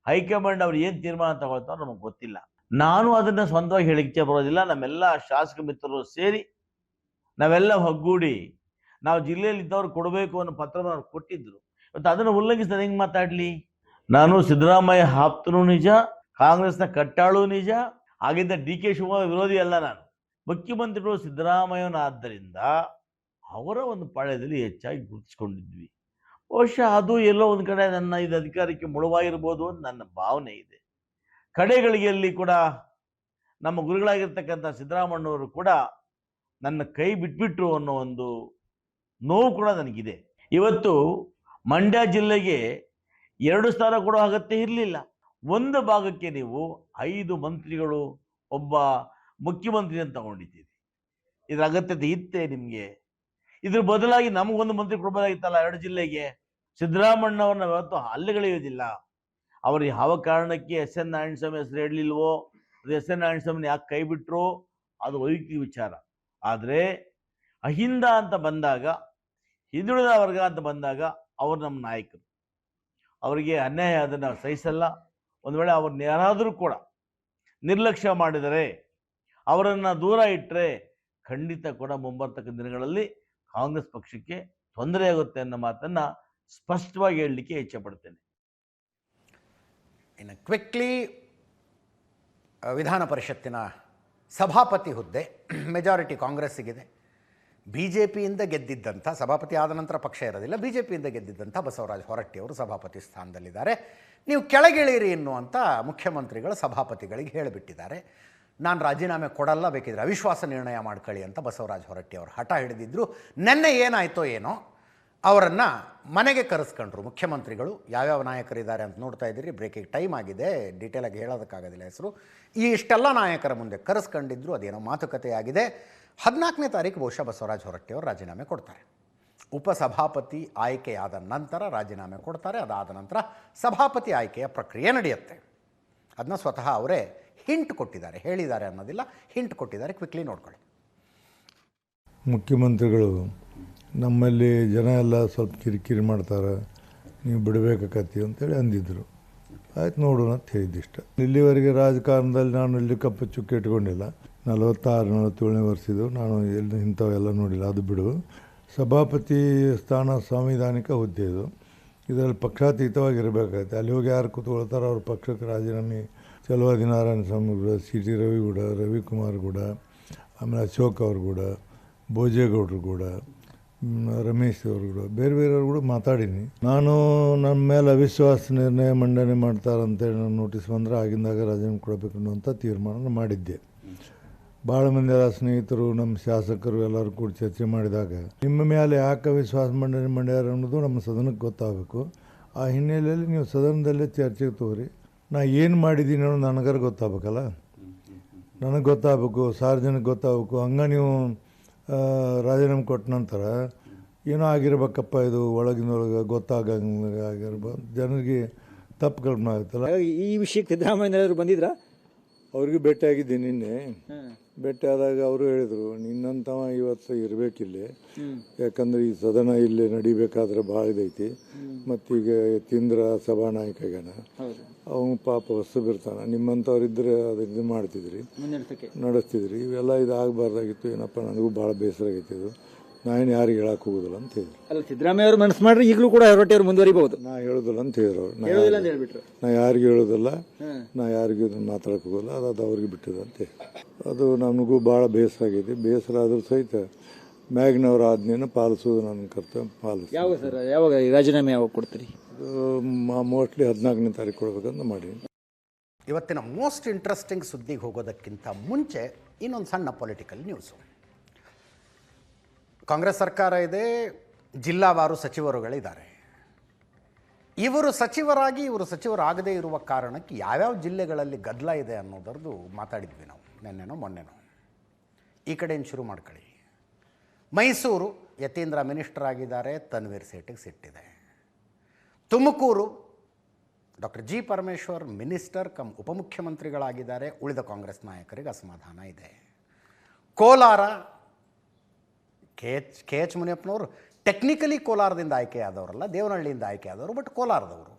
ಹೈಕಮಾಂಡ್ ಅವ್ರು ಏನು ತೀರ್ಮಾನ ತಗೊಳ್ತಾರೋ ನಮಗೆ ಗೊತ್ತಿಲ್ಲ. ನಾನು ಅದನ್ನು ಸ್ವಂತವಾಗಿ ಹೇಳಿಕೆ ಬರೋದಿಲ್ಲ. ನಮ್ಮೆಲ್ಲ ಶಾಸಕ ಮಿತ್ರರು ಸೇರಿ ನಾವೆಲ್ಲ ಒಗ್ಗೂಡಿ ನಾವು ಜಿಲ್ಲೆಯಲ್ಲಿ ಇದ್ದವ್ರು ಕೊಡಬೇಕು ಅನ್ನೋ ಪತ್ರವನ್ನು ಅವ್ರು ಕೊಟ್ಟಿದ್ರು. ಇವತ್ತು ಅದನ್ನು ಉಲ್ಲಂಘಿಸಿದ ಹೆಂಗೆ ಮಾತಾಡಲಿ? ನಾನು ಸಿದ್ದರಾಮಯ್ಯ ಆಪ್ತನೂ ನಿಜ, ಕಾಂಗ್ರೆಸ್ನ ಕಟ್ಟಾಳು ನಿಜ, ಆಗಿದ್ದ DK ಶಿವಕುಮಾರ್ ವಿರೋಧಿ ಅಲ್ಲ. ನಾನು ಮುಖ್ಯಮಂತ್ರಿಗಳು ಸಿದ್ದರಾಮಯ್ಯನಾದ್ದರಿಂದ ಅವರ ಒಂದು ಪಾಳ್ಯದಲ್ಲಿ ಹೆಚ್ಚಾಗಿ ಗುರುತಿಸ್ಕೊಂಡಿದ್ವಿ. ಬಹುಶಃ ಅದು ಎಲ್ಲೋ ಒಂದು ಕಡೆ ನನ್ನ ಇದು ಅಧಿಕಾರಕ್ಕೆ ಮುಳುವಾಗಿರ್ಬೋದು ಅಂತ ನನ್ನ ಭಾವನೆ ಇದೆ. ಕಡೆಗಳಿಗೆಯಲ್ಲಿ ಕೂಡ ನಮ್ಮ ಗುರುಗಳಾಗಿರ್ತಕ್ಕಂಥ ಸಿದ್ದರಾಮಣ್ಣವರು ಕೂಡ ನನ್ನ ಕೈ ಬಿಟ್ಬಿಟ್ರು ಅನ್ನೋ ಒಂದು ನೋವು ಕೂಡ ನನಗಿದೆ. ಇವತ್ತು ಮಂಡ್ಯ ಜಿಲ್ಲೆಗೆ 2 ಸ್ಥಾನ ಕೊಡೋ ಅಗತ್ಯ ಇರಲಿಲ್ಲ. ಒಂದು ಭಾಗಕ್ಕೆ ನೀವು 5 ಮಂತ್ರಿಗಳು, ಒಬ್ಬ ಮುಖ್ಯಮಂತ್ರಿಯನ್ನು ತಗೊಂಡಿದ್ದೀರಿ. ಇದರ ಅಗತ್ಯತೆ ಇತ್ತೇ ನಿಮಗೆ? ಇದ್ರ ಬದಲಾಗಿ ನಮಗೊಂದು ಮಂತ್ರಿ ಕೊಡಬಹುದಾಗಿತ್ತಲ್ಲ 2 ಜಿಲ್ಲೆಗೆ. ಸಿದ್ದರಾಮಣ್ಣವ್ರನ್ನ ಇವತ್ತು ಹಲ್ಲೆಗಳೆಯೋದಿಲ್ಲ. ಅವರು ಯಾವ ಕಾರಣಕ್ಕೆ SN ನಾರಾಯಣಸ್ವಾಮಿ ಹೆಸರು ಹೇಳಲಿಲ್ವೋ, ಅದು SN ನಾರಾಯಣಸ್ವಾಮಿನ ಯಾಕೆ ಕೈ ಬಿಟ್ಟರು, ಅದು ವೈಯಕ್ತಿಕ ವಿಚಾರ. ಆದರೆ ಅಹಿಂದ ಅಂತ ಬಂದಾಗ, ಹಿಂದುಳಿದ ವರ್ಗ ಅಂತ ಬಂದಾಗ ಅವರು ನಮ್ಮ ನಾಯಕರು. ಅವರಿಗೆ ಅನ್ಯಾಯ ಅದನ್ನು ಸಹಿಸಲ್ಲ. ಒಂದು ವೇಳೆ ಅವ್ರನ್ನ ಯಾರಾದರೂ ಕೂಡ ನಿರ್ಲಕ್ಷ್ಯ ಮಾಡಿದರೆ, ಅವರನ್ನು ದೂರ ಇಟ್ಟರೆ ಖಂಡಿತ ಕೂಡ ಮುಂಬರ್ತಕ್ಕ ದಿನಗಳಲ್ಲಿ ಕಾಂಗ್ರೆಸ್ ಪಕ್ಷಕ್ಕೆ ತೊಂದರೆ ಆಗುತ್ತೆ ಅನ್ನೋ ಮಾತನ್ನು ಸ್ಪಷ್ಟವಾಗಿ ಹೇಳಲಿಕ್ಕೆ ಇಚ್ಛೆಪಡ್ತೇನೆ. ಇನ್ನು ಕ್ವಿಕ್ಲಿ ವಿಧಾನ ಪರಿಷತ್ತಿನ ಸಭಾಪತಿ ಹುದ್ದೆ ಮೆಜಾರಿಟಿ ಕಾಂಗ್ರೆಸ್ಸಿಗಿದೆ. BJPಯಿಂದ ಗೆದ್ದಿದ್ದಂಥ, ಸಭಾಪತಿ ಆದ ನಂತರ ಪಕ್ಷ ಇರೋದಿಲ್ಲ, BJPಯಿಂದ ಗೆದ್ದಿದ್ದಂಥ ಬಸವರಾಜ ಹೊರಟ್ಟಿಯವರು ಸಭಾಪತಿ ಸ್ಥಾನದಲ್ಲಿದ್ದಾರೆ. ನೀವು ಕೆಳಗಿಳಿಯಿರಿ ಎನ್ನುವಂಥ ಮುಖ್ಯಮಂತ್ರಿಗಳು ಸಭಾಪತಿಗಳಿಗೆ ಹೇಳಿಬಿಟ್ಟಿದ್ದಾರೆ. ನಾನು ರಾಜೀನಾಮೆ ಕೊಡಲ್ಲ, ಬೇಕಿದ್ರೆ ಅವಿಶ್ವಾಸ ನಿರ್ಣಯ ಮಾಡ್ಕೊಳ್ಳಿ ಅಂತ ಬಸವರಾಜ ಹೊರಟ್ಟಿಯವರು ಹಠ ಹಿಡಿದಿದ್ದರು. ನೆನ್ನೆ ಏನಾಯಿತೋ ಏನೋ ಅವರನ್ನು ಮನೆಗೆ ಕರೆಸ್ಕೊಂಡ್ರು ಮುಖ್ಯಮಂತ್ರಿಗಳು. ಯಾವ್ಯಾವ ನಾಯಕರಿದ್ದಾರೆ ಅಂತ ನೋಡ್ತಾ ಇದ್ದೀರಿ. ಬ್ರೇಕಿಂಗ್ ಟೈಮ್ ಆಗಿದೆ, ಡೀಟೇಲಾಗಿ ಹೇಳೋದಕ್ಕಾಗೋದಿಲ್ಲ ಹೆಸರು. ಇಷ್ಟೆಲ್ಲ ನಾಯಕರ ಮುಂದೆ ಕರೆಸ್ಕೊಂಡಿದ್ರು. ಅದೇನೋ ಮಾತುಕತೆ ಆಗಿದೆ. 14ನೇ ತಾರೀಕು ಬಹುಶಃ ಬಸವರಾಜ ಹೊರಟ್ಟಿಯವರು ರಾಜೀನಾಮೆ ಕೊಡ್ತಾರೆ. ಉಪಸಭಾಪತಿ ಆಯ್ಕೆಯಾದ ನಂತರ ರಾಜೀನಾಮೆ ಕೊಡ್ತಾರೆ. ಅದಾದ ನಂತರ ಸಭಾಪತಿ ಆಯ್ಕೆಯ ಪ್ರಕ್ರಿಯೆ ನಡೆಯುತ್ತೆ. ಅದನ್ನ ಸ್ವತಃ ಅವರೇ ಹಿಂಟ್ ಕೊಟ್ಟಿದ್ದಾರೆ, ಹೇಳಿದ್ದಾರೆ ಅನ್ನೋದಿಲ್ಲ, ಹಿಂಟ್ ಕೊಟ್ಟಿದ್ದಾರೆ. ಕ್ವಿಕ್ಲಿ ನೋಡ್ಕೊಳ್ಳಿ. ಮುಖ್ಯಮಂತ್ರಿಗಳು ನಮ್ಮಲ್ಲಿ ಜನ ಎಲ್ಲ ಸ್ವಲ್ಪ ಕಿರಿಕಿರಿ ಮಾಡ್ತಾರೆ, ನೀವು ಬಿಡಬೇಕಾಕತ್ತಿ ಅಂತೇಳಿ ಅಂದಿದ್ರು. ಆಯ್ತು ನೋಡೋಣ ಅಂತ ಹೇಳಿದ್ದಿಷ್ಟ. ಇಲ್ಲಿವರೆಗೆ ರಾಜಕಾರಣದಲ್ಲಿ ನಾನು ಇಲ್ಲಿ ಕಪ್ಪು ಚುಕ್ಕೆ ಇಟ್ಕೊಂಡಿಲ್ಲ. 46-47 ವರ್ಷದ್ದು ನಾನು ಎಲ್ಲಿ ಇಂಥವೆಲ್ಲ ನೋಡಿಲ್ಲ. ಅದು ಬಿಡು. ಸಭಾಪತಿ ಸ್ಥಾನ ಸಾಂವಿಧಾನಿಕ ಹುದ್ದೆ ಇದು. ಇದರಲ್ಲಿ ಪಕ್ಷಾತೀತವಾಗಿರಬೇಕಾಗತ್ತೆ. ಅಲ್ಲಿ ಹೋಗಿ ಯಾರು ಕೂತ್ಕೊಳ್ತಾರೆ ಅವ್ರ ಪಕ್ಷಕ್ಕೆ ರಾಜೀನಾಮೆ. ಚಲುವಾದಿ ನಾರಾಯಣ ಸ್ವಾಮಿ ಕೂಡ, CT ರವಿ ಕೂಡ, ರವಿಕುಮಾರ್ ಕೂಡ, ಆಮೇಲೆ ಅಶೋಕ್ ಅವರು ಕೂಡ, ಭೋಜೇಗೌಡರು ಕೂಡ, ರಮೇಶ್ ಅವರು ಕೂಡ, ಬೇರೆ ಬೇರೆಯವರು ಕೂಡ ಮಾತಾಡೀನಿ. ನಾನು ನಮ್ಮ ಮೇಲೆ ಅವಿಶ್ವಾಸ ನಿರ್ಣಯ ಮಂಡನೆ ಮಾಡ್ತಾರಂತೇಳಿ ನಾನು ನೋಟಿಸ್ ಬಂದರೆ ಆಗಿಂದಾಗ ರಾಜೀನಾಮೆ ಕೊಡಬೇಕು ಅನ್ನುವಂಥ ತೀರ್ಮಾನ ಮಾಡಿದ್ದೆ. ಭಾಳ ಮಂದಿ ಎಲ್ಲ ಸ್ನೇಹಿತರು, ನಮ್ಮ ಶಾಸಕರು ಎಲ್ಲರೂ ಕೂಡ ಚರ್ಚೆ ಮಾಡಿದಾಗ ನಿಮ್ಮ ಮೇಲೆ ಯಾಕೆ ವಿಶ್ವಾಸ ಮಂಡನೆ ಮಾಡ್ಯಾರ ಅನ್ನೋದು ನಮ್ಮ ಸದನಕ್ಕೆ ಗೊತ್ತಾಗಬೇಕು. ಆ ಹಿನ್ನೆಲೆಯಲ್ಲಿ ನೀವು ಸದನದಲ್ಲೇ ಚರ್ಚೆಗೆ ತಗೋರಿ. ನಾ ಏನು ಮಾಡಿದ್ದೀನಿ ಅನ್ನೋದು ನನಗಾರ ಗೊತ್ತಾಗಬೇಕಲ್ಲ, ನನಗೆ ಗೊತ್ತಾಗಬೇಕು, ಸಾರ್ವಜನಿಕ ಗೊತ್ತಾಗಬೇಕು. ಹಂಗೆ ನೀವು ರಾಜೀನಾಮೆ ಕೊಟ್ಟ ನಂತರ ಏನೋ ಆಗಿರ್ಬೇಕಪ್ಪ, ಇದು ಒಳಗಿನೊಳಗೆ ಗೊತ್ತಾಗಂಗೆ ಆಗಿರ್ಬೋದು, ಜನರಿಗೆ ತಪ್ಪು ಕಲ್ಪನೆ ಆಗುತ್ತಲ್ಲ. ಈ ವಿಷಯಕ್ಕೆ ಸಿದ್ದರಾಮಯ್ಯನವರು ಬಂದಿದ್ರಾ? ಅವ್ರಿಗೆ ಭೇಟಿಯಾಗಿದ್ದೀನಿ ನಿನ್ನೆ. ಭೇಟಿ ಆದಾಗ ಅವರು ಹೇಳಿದರು, ನಿನ್ನಂತವ ಇವತ್ತು ಇರಬೇಕಿಲ್ಲಿ, ಯಾಕಂದ್ರೆ ಈ ಸದನ ಇಲ್ಲಿ ನಡಿಬೇಕಾದ್ರೆ ಭಾಳ ಇದೈತಿ. ಮತ್ತೀಗ ಯತೀಂದ್ರ ಸಭಾನಾಯಕ ಆಗ್ಯಾನ, ಅವನು ಪಾಪ ಹೊಸಬಿರ್ತಾನೆ. ನಿಮ್ಮಂಥವ್ರಿದ್ರೆ ಅದು ಇದು ಮಾಡ್ತಿದ್ರಿ, ನಡೆಸ್ತಿದ್ರಿ. ಇವೆಲ್ಲ ಇದು ಆಗಬಾರ್ದಾಗಿತ್ತು. ಏನಪ್ಪ, ನನಗೂ ಭಾಳ ಬೇಸರ ಆಗೈತಿ ಇದು. ನಾನು ಯಾರಿಗೆ ಹೇಳಕ್ಕೆ ಹೋಗೋದಿಲ್ಲ ಅಂತ ಹೇಳಿದ್ರು. ಅಲ್ಲ, ಸಿದ್ದರಾಮಯ್ಯ ಅವರು ಮನಸ್ಸು ಮಾಡ್ರೆ ಈಗಲೂ ಕೂಡ ಹೊರಟ್ಟಿ ಅವರು ಮುಂದುವರಿಬಹುದು. ನಾ ಹೇಳೋದಿಲ್ಲ ಅಂತ ಹೇಳಿದ್ರು ಅವ್ರು. ಹೇಳೋದಿಲ್ಲ ಅಂತ ಹೇಳ್ಬಿಟ್ರು. ನಾ ಯಾರಿಗೂ ಹೇಳೋದಿಲ್ಲ, ನಾ ಯಾರಿಗೂ ಮಾತಾಡಕ್ಕೆ ಹೋಗೋಲ್ಲ, ಅದು ಅವ್ರಿಗೆ ಬಿಟ್ಟಿದೆ ಅಂತ ಹೇಳಿ. ಅದು ನಮಗೂ ಭಾಳ ಬೇಸರ ಆಗಿದೆ. ಬೇಸರ ಆದರೂ ಸಹಿತ ಮ್ಯಾಗ್ನವರ ಆಜ್ಞೆಯನ್ನು ಪಾಲಿಸೋದು ನನ್ನ ಕರ್ತವ್ಯ. ಪಾಲಿಸಿ ಯಾವ ಸರ್, ಯಾವಾಗ ರಾಜೀನಾಮೆ ಯಾವಾಗ ಕೊಡ್ತೀರಿ? ಮೋಸ್ಟ್ಲಿ 14ನೇ ತಾರೀಕು ಕೊಡ್ಬೇಕಂತ ಮಾಡಿ. ಇವತ್ತಿನ ಮೋಸ್ಟ್ ಇಂಟ್ರೆಸ್ಟಿಂಗ್ ಸುದ್ದಿಗೆ ಹೋಗೋದಕ್ಕಿಂತ ಮುಂಚೆ ಇನ್ನೊಂದು ಸಣ್ಣ ಪೊಲಿಟಿಕಲ್ ನ್ಯೂಸು. ಕಾಂಗ್ರೆಸ್ ಸರ್ಕಾರ ಇದೆ, ಜಿಲ್ಲಾವಾರು ಸಚಿವರುಗಳಿದ್ದಾರೆ. ಇವರು ಸಚಿವರಾಗಿ ಇವರು ಸಚಿವರಾಗದೇ ಇರುವ ಕಾರಣಕ್ಕೆ ಯಾವ್ಯಾವ ಜಿಲ್ಲೆಗಳಲ್ಲಿ ಗದ್ದಲ ಇದೆ ಅನ್ನೋದರದ್ದು ಮಾತಾಡಿದ್ವಿ ನಾವು ನೆನ್ನೆನೋ ಮೊನ್ನೆನೋ. ಈ ಕಡೆಯಿಂದ ಶುರು ಮಾಡ್ಕೊಳ್ಳಿ. ಮೈಸೂರು ಯತೀಂದ್ರ ಮಿನಿಸ್ಟರ್ ಆಗಿದ್ದಾರೆ, ತನ್ವೀರ್ ಸೇಠಿಗೆ ಸಿಟ್ಟಿದೆ. Tumakuru doctor G Parameshwar minister cum ಉಪಮುಖ್ಯಮಂತ್ರಿಗಳಾಗಿದ್ದಾರೆ, ಉಳಿದ ಕಾಂಗ್ರೆಸ್ ನಾಯಕರಿಗೆ ಅಸಮಾಧಾನ ಇದೆ. ಕೋಲಾರ ಕೆ ಎಚ್ ಮುನಿಯಪ್ಪನವರು ಟೆಕ್ನಿಕಲಿ ಕೋಲಾರದಿಂದ ಆಯ್ಕೆಯಾದವರಲ್ಲ, ದೇವನಹಳ್ಳಿಯಿಂದ ಆಯ್ಕೆಯಾದವರು, ಬಟ್ ಕೋಲಾರದವರು.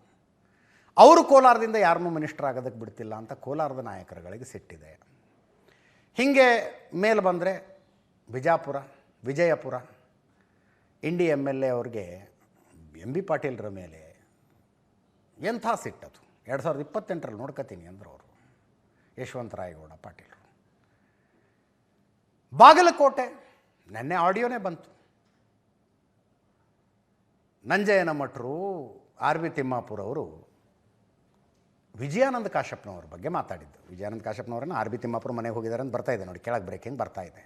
ಅವರು ಕೋಲಾರದಿಂದ ಯಾರನ್ನೂ ಮಿನಿಸ್ಟರ್ ಆಗೋದಕ್ಕೆ ಬಿಡ್ತಿಲ್ಲ ಅಂತ ಕೋಲಾರದ ನಾಯಕರುಗಳಿಗೆ ಸಿಟ್ಟಿದೆ. ಹೀಗೆ ಮೇಲೆ ಬಂದರೆ ಬಿಜಾಪುರ, ವಿಜಯಪುರ ಇಂಡಿ MLA ಅವ್ರಿಗೆ MB ಪಾಟೀಲ್ರ ಮೇಲೆ ಎಂಥ ಸಿಟ್ಟದು. 2028ರಲ್ಲಿ ನೋಡ್ಕೋತೀನಿ ಅಂದರು ಅವರು, ಯಶವಂತರಾಯಗೌಡ ಪಾಟೀಲರು. ಬಾಗಲಕೋಟೆ ನೆನ್ನೆ ಆಡಿಯೋನೇ ಬಂತು. ನಂಜಯ್ಯನ ಮಠರು, RB ತಿಮ್ಮಾಪುರ ಅವರು ವಿಜಯಾನಂದ ಕಾಶ್ಯಪ್ನವ್ರ ಬಗ್ಗೆ ಮಾತಾಡಿದ್ದು. ವಿಜಯಾನಂದ ಕಾಶ್ಯಪ್ನವ್ರನ್ನ RB ತಿಮ್ಮಾಪುರ ಮನೆಗೆ ಹೋಗಿದ್ದಾರೆ ಅಂತ ಬರ್ತಾ ಇದೆ ನೋಡಿ, ಕೆಳಗೆ ಬ್ರೇಕಿಂಗ್ ಬರ್ತಾ ಇದೆ.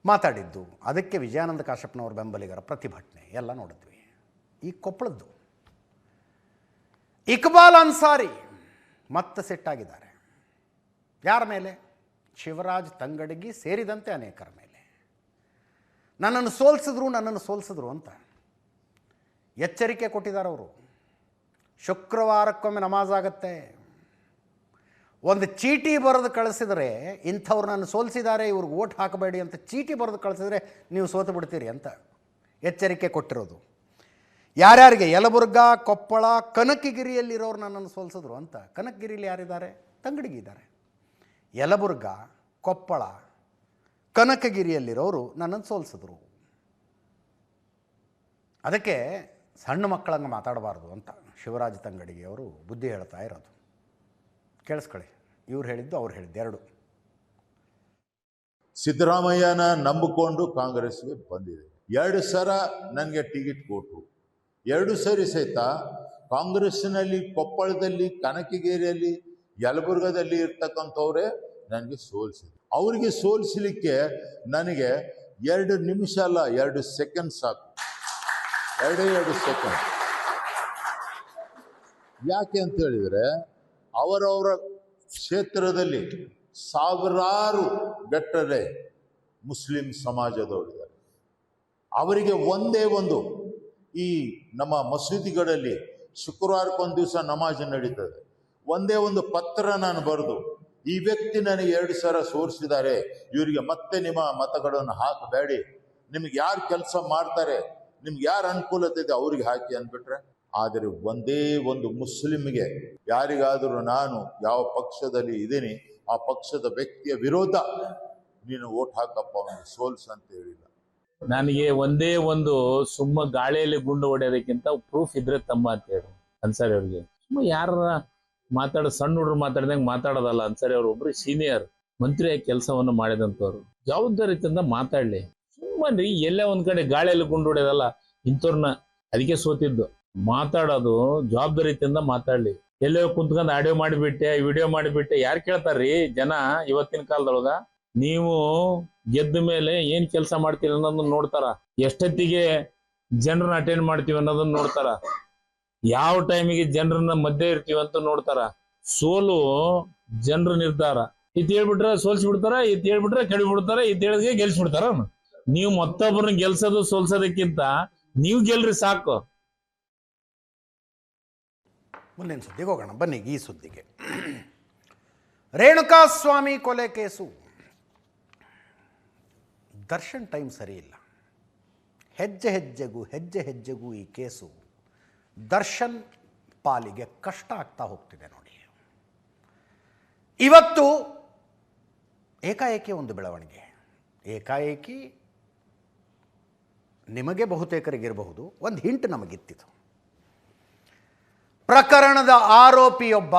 ಮಾತಾಡಿದ್ದು ಅದಕ್ಕೆ ವಿಜಯಾನಂದ ಕಾಶ್ಯಪ್ನವ್ರ ಬೆಂಬಲಿಗರ ಪ್ರತಿಭಟನೆ ಎಲ್ಲ ನೋಡಿದ್ವಿ. ಈ ಕೊಪ್ಪಳದ್ದು ಇಕ್ಬಾಲ್ ಅನ್ಸಾರಿ ಮತ್ತೆ ಸಿಟ್ಟಾಗಿದ್ದಾರೆ. ಯಾರ ಮೇಲೆ? ಶಿವರಾಜ್ ತಂಗಡಗಿ ಸೇರಿದಂತೆ ಅನೇಕರ ಮೇಲೆ. ನನ್ನನ್ನು ಸೋಲಿಸಿದ್ರು ಅಂತ ಎಚ್ಚರಿಕೆ ಕೊಟ್ಟಿದ್ದಾರೆ ಅವರು. ಶುಕ್ರವಾರಕ್ಕೊಮ್ಮೆ ನಮಾಜ್ ಆಗುತ್ತೆ. ಒಂದು ಚೀಟಿ ಬರೆದು ಕಳಿಸಿದರೆ, ಇಂಥವ್ರು ನನ್ನ ಸೋಲಿಸಿದ್ದಾರೆ, ಇವ್ರಿಗೆ ಓಟ್ ಹಾಕಬೇಡಿ ಅಂತ ಚೀಟಿ ಬರೆದು ಕಳಿಸಿದರೆ ನೀವು ಸೋತು ಬಿಡ್ತೀರಿ ಅಂತ ಎಚ್ಚರಿಕೆ ಕೊಟ್ಟಿರೋದು. ಯಾರ್ಯಾರಿಗೆ? ಯಲಬುರ್ಗಾ, ಕೊಪ್ಪಳ, ಕನಕಗಿರಿಯಲ್ಲಿರೋರು ನನ್ನನ್ನು ಸೋಲಿಸಿದ್ರು ಅಂತ. ಕನಕಗಿರಿಯಲ್ಲಿ ಯಾರಿದ್ದಾರೆ? ತಂಗಡಗಿ ಇದ್ದಾರೆ. ಯಲಬುರ್ಗಾ, ಕೊಪ್ಪಳ, ಕನಕಗಿರಿಯಲ್ಲಿರೋರು ನನ್ನನ್ನು ಸೋಲಿಸಿದ್ರು. ಅದಕ್ಕೆ ಸಣ್ಣ ಮಕ್ಕಳಂಗೆ ಮಾತಾಡಬಾರ್ದು ಅಂತ ಶಿವರಾಜ್ ತಂಗಡಗಿ ಅವರು ಬುದ್ಧಿ ಹೇಳ್ತಾ ಇರೋದು. ಕೇಳಿಸ್ಕೊಳ್ಳಿ, ಇವ್ರು ಹೇಳಿದ್ದು ಅವ್ರು ಹೇಳಿದ್ದು ಎರಡು. ಸಿದ್ದರಾಮಯ್ಯನ ನಂಬಿಕೊಂಡು ಕಾಂಗ್ರೆಸ್ಗೆ ಬಂದಿದೆ. 2 ಸಲ ನನಗೆ ಟಿಕೆಟ್ ಕೊಟ್ಟರು. 2 ಸರಿ ಸಹಿತ ಕಾಂಗ್ರೆಸ್ನಲ್ಲಿ ಕೊಪ್ಪಳದಲ್ಲಿ, ಕನಕಗಿರಿಯಲ್ಲಿ, ಯಲಬುರ್ಗದಲ್ಲಿ ಇರ್ತಕ್ಕಂಥವ್ರೆ ನನಗೆ ಸೋಲಿಸಿದ್ರು. ಅವರಿಗೆ ಸೋಲಿಸಲಿಕ್ಕೆ ನನಗೆ 2 ನಿಮಿಷ ಅಲ್ಲ, 2 ಸೆಕೆಂಡ್ ಸಾಕು. 2 ಸೆಕೆಂಡ್. ಯಾಕೆ ಅಂತ ಹೇಳಿದರೆ, ಅವರವರ ಕ್ಷೇತ್ರದಲ್ಲಿ ಸಾವಿರಾರು ಗಟ್ಟಲೆ ಮುಸ್ಲಿಂ ಸಮಾಜದವರಿದ್ದಾರೆ. ಅವರಿಗೆ ಒಂದೇ ಒಂದು, ಈ ನಮ್ಮ ಮಸೀದಿಗಳಲ್ಲಿ ಶುಕ್ರವಾರಕ್ಕೊಂದು ದಿವಸ ನಮಾಜ್ ನಡೀತದೆ, ಒಂದೇ ಒಂದು ಪತ್ರ ನಾನು ಬರೆದು, ಈ ವ್ಯಕ್ತಿ ನನಗೆ 2 ಸಲ ಸೋರಿಸಿದ್ದಾರೆ, ಇವರಿಗೆ ಮತ್ತೆ ನಿಮ್ಮ ಮತಗಳನ್ನು ಹಾಕಬೇಡಿ, ನಿಮ್ಗೆ ಯಾರು ಕೆಲಸ ಮಾಡ್ತಾರೆ, ನಿಮ್ಗೆ ಯಾರು ಅನುಕೂಲತೆ ಇದೆ ಅವ್ರಿಗೆ ಹಾಕಿ ಅಂದ್ಬಿಟ್ರೆ. ಆದರೆ ಒಂದೇ ಒಂದು ಮುಸ್ಲಿಮ್ಗೆ ಯಾರಿಗಾದರೂ ನಾನು ಯಾವ ಪಕ್ಷದಲ್ಲಿ ಇದ್ದೀನಿ ಆ ಪಕ್ಷದ ವ್ಯಕ್ತಿಯ ವಿರೋಧ ನೀನು ಓಟ್ ಹಾಕಪ್ಪ, ಅವನಿಗೆ ಸೋಲ್ಸ್ ಅಂತ ಹೇಳಿಲ್ಲ. ನನಗೆ ಒಂದೇ ಒಂದು ಸುಮ್ಮ ಗಾಳಿಯಲ್ಲಿ ಗುಂಡು ಹೊಡೆಯೋದಕ್ಕಿಂತ ಪ್ರೂಫ್ ಇದ್ರೆ ತಮ್ಮ ಅಂತ ಹೇಳಿ ಅನ್ಸಾರಿ ಅವ್ರಿಗೆ. ಸುಮ್ಮ ಯಾರ ಸಣ್ಣ ಹುಡುಗರು ಮಾತಾಡಿದಂಗೆ ಮಾತಾಡೋದಲ್ಲ. ಅನ್ಸಾರಿ ಅವ್ರು ಒಬ್ರು ಸೀನಿಯರ್ ಮಂತ್ರಿಯಾಗಿ ಕೆಲಸವನ್ನು ಮಾಡಿದಂಥವ್ರು, ಜವಾಬ್ದಾರಿಯಿಂದ ಮಾತಾಡ್ಲಿ. ಸುಮ್ಮನ್ರಿ ಎಲ್ಲೇ ಒಂದ್ ಕಡೆ ಗಾಳಿಯಲ್ಲಿ ಗುಂಡು ಹೊಡೆಯೋದಲ್ಲ. ಇಂಥವ್ರನ್ನ ಅದಕ್ಕೆ ಸೋತಿದ್ದು. ಮಾತಾಡೋದು ಜವಾಬ್ದಾರಿಯಿಂದ ಮಾತಾಡ್ಲಿ. ಎಲ್ಲೋ ಕುಂತ್ಕೊಂಡು ಆಡಿಯೋ ಮಾಡಿಬಿಟ್ಟೆ, ವಿಡಿಯೋ ಮಾಡಿಬಿಟ್ಟೆ ಯಾರು ಕೇಳ್ತಾರ್ರಿ ಜನ? ಇವತ್ತಿನ ಕಾಲದೊಳಗ ನೀವು ಗೆದ್ದ ಮೇಲೆ ಏನ್ ಕೆಲಸ ಮಾಡ್ತೀವಿ ಅನ್ನೋದನ್ನ ನೋಡ್ತಾರ, ಎಷ್ಟೊತ್ತಿಗೆ ಜನರನ್ನ ಅಟೆಂಡ್ ಮಾಡ್ತೀವಿ ಅನ್ನೋದನ್ನ ನೋಡ್ತಾರ, ಯಾವ ಟೈಮಿಗೆ ಜನರನ್ನ ಮಧ್ಯೆ ಇರ್ತೀವಿ ಅಂತ ನೋಡ್ತಾರ. ಸೋಲು ಜನರ ನಿರ್ಧಾರ. ಇತ್ ಹೇಳ್ಬಿಟ್ರೆ ಸೋಲ್ಸ್ಬಿಡ್ತಾರ, ಇತ್ ಹೇಳ್ಬಿಟ್ರೆ ಕೆಡಿಬಿಡ್ತಾರ, ಇತ್ ಹೇಳಿದ್ರೆ ಗೆಲ್ಸ್ಬಿಡ್ತಾರ. ನೀವು ಮತ್ತೊಬ್ಬರನ್ನ ಗೆಲ್ಸೋದು ಸೋಲ್ಸೋದಕ್ಕಿಂತ ನೀವು ಗೆಲ್ರಿ ಸಾಕು. ಮುಂದಿನ ಸುದ್ದಿಗೆ ಹೋಗೋಣ ಬನ್ನಿ. ಈ ಸುದ್ದಿಗೆ, ರೇಣುಕಾಸ್ವಾಮಿ ಕೊಲೆ ಕೇಸು. ದರ್ಶನ್ ಟೈಮ್ ಸರಿ ಇಲ್ಲ. ಹೆಜ್ಜೆ ಹೆಜ್ಜೆಗೂ ಈ ಕೇಸು ದರ್ಶನ್ ಪಾಲಿಗೆ ಕಷ್ಟ ಆಗ್ತಾ ಹೋಗ್ತಿದೆ ನೋಡಿ. ಇವತ್ತು ಏಕಾಏಕಿ ಒಂದು ಬೆಳವಣಿಗೆ. ಏಕಾಏಕಿ ನಿಮಗೆ ಬಹುತೇಕರಿಗಿರಬಹುದು, ಒಂದು ಹಿಂಟ್ ನಮಗಿತ್ತಿತು. ಪ್ರಕರಣದ ಆರೋಪಿಯೊಬ್ಬ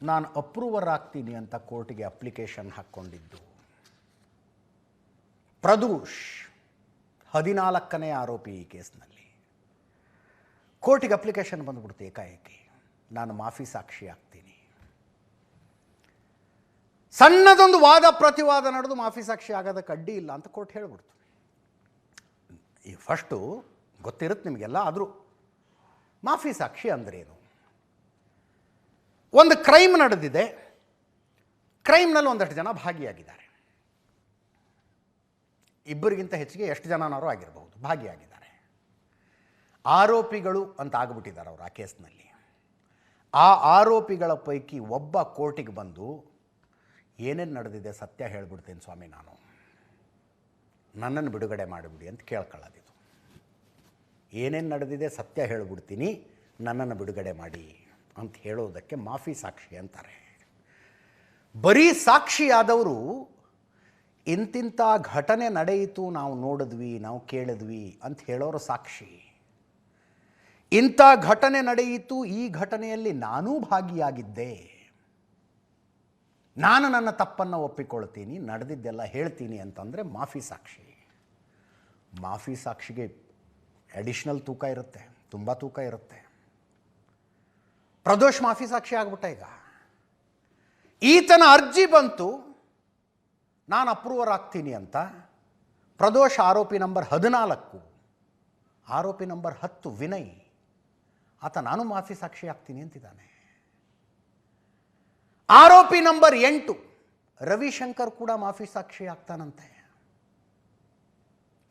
ನಾನು ಅಪ್ರೂವರ್ ಆಗ್ತೀನಿ ಅಂತ ಕೋರ್ಟಿಗೆ ಅಪ್ಲಿಕೇಶನ್ ಹಾಕ್ಕೊಂಡಿದ್ದು. ಪ್ರದೂಷ್ 14ನೇ ಆರೋಪಿ ಈ ಕೇಸ್ನಲ್ಲಿ. ಕೋರ್ಟಿಗೆ ಅಪ್ಲಿಕೇಶನ್ ಬಂದ್ಬಿಡ್ತು ಏಕಾಏಕಿ, ನಾನು ಮಾಫಿ ಸಾಕ್ಷಿ ಆಗ್ತೀನಿ. ಸಣ್ಣದೊಂದು ವಾದ ಪ್ರತಿವಾದ ನಡೆದು ಮಾಫಿ ಸಾಕ್ಷಿ ಆಗೋದಕ್ಕೆ ಅಡ್ಡಿ ಇಲ್ಲ ಅಂತ ಕೋರ್ಟ್ ಹೇಳ್ಬಿಡ್ತು. ಈ ಫಸ್ಟು ಗೊತ್ತಿರುತ್ತೆ ನಿಮಗೆಲ್ಲ, ಆದರೂ ಮಾಫಿ ಸಾಕ್ಷಿ ಅಂದ್ರೇನು? ಒಂದು ಕ್ರೈಮ್ ನಡೆದಿದೆ, ಕ್ರೈಮ್ನಲ್ಲಿ ಒಂದಷ್ಟು ಜನ ಭಾಗಿಯಾಗಿದ್ದಾರೆ. ಇಬ್ಬರಿಗಿಂತ ಹೆಚ್ಚಿಗೆ ಎಷ್ಟು ಜನನಾರು ಆಗಿರಬಹುದು, ಭಾಗಿಯಾಗಿದ್ದಾರೆ. ಆರೋಪಿಗಳು ಅಂತ ಆಗಿಬಿಟ್ಟಿದ್ದಾರೆ ಅವರು ಆ ಕೇಸ್ನಲ್ಲಿ. ಆ ಆರೋಪಿಗಳ ಪೈಕಿ ಒಬ್ಬ ಕೋರ್ಟಿಗೆ ಬಂದು ಏನೇನು ನಡೆದಿದೆ ಸತ್ಯ ಹೇಳ್ಬಿಡ್ತೇನೆ ಸ್ವಾಮಿ, ನನ್ನನ್ನು ಬಿಡುಗಡೆ ಮಾಡಿಬಿಡಿ ಅಂತ ಕೇಳ್ಕೊಳ್ಳೋದಿದು. ಏನೇನು ನಡೆದಿದೆ ಸತ್ಯ ಹೇಳ್ಬಿಡ್ತೀನಿ, ನನ್ನನ್ನು ಬಿಡುಗಡೆ ಮಾಡಿ ಅಂತ ಹೇಳೋದಕ್ಕೆ ಮಾಫಿ ಸಾಕ್ಷಿ ಅಂತಾರೆ. ಬರೀ ಸಾಕ್ಷಿಯಾದವರು ಇಂತಿಂಥ ಘಟನೆ ನಡೆಯಿತು, ನಾವು ನೋಡಿದ್ವಿ, ನಾವು ಕೇಳಿದ್ವಿ ಅಂತ ಹೇಳೋರು ಸಾಕ್ಷಿ. ಇಂಥ ಘಟನೆ ನಡೆಯಿತು, ಈ ಘಟನೆಯಲ್ಲಿ ನಾನೂ ಭಾಗಿಯಾಗಿದ್ದೆ, ನಾನು ನನ್ನ ತಪ್ಪನ್ನು ಒಪ್ಪಿಕೊಳ್ತೀನಿ, ನಡೆದಿದ್ದೆಲ್ಲ ಹೇಳ್ತೀನಿ ಅಂತಂದರೆ ಮಾಫಿ ಸಾಕ್ಷಿ. ಮಾಫಿ ಸಾಕ್ಷಿಗೆ ಅಡಿಷ್ನಲ್ ತೂಕ ಇರುತ್ತೆ, ತುಂಬ ತೂಕ ಇರುತ್ತೆ. ಪ್ರದೋಷ್ ಮಾಫಿ ಸಾಕ್ಷಿ ಆಗ್ಬಿಟ್ಟ. ಈಗ ಈತನ ಅರ್ಜಿ ಬಂತು, ನಾನು ಅಪ್ರೂವರ್ ಆಗ್ತೀನಿ ಅಂತ. ಪ್ರದೋಷ್ ಆರೋಪಿ ನಂಬರ್ 14, ಆರೋಪಿ ನಂಬರ್ 10 ವಿನಯ್, ಆತ ನಾನು ಮಾಫಿ ಸಾಕ್ಷಿ ಆಗ್ತೀನಿ ಅಂತಿದ್ದಾನೆ. ಆರೋಪಿ ನಂಬರ್ 8 ರವಿಶಂಕರ್ ಕೂಡ ಮಾಫಿ ಸಾಕ್ಷಿ ಆಗ್ತಾನಂತೆ.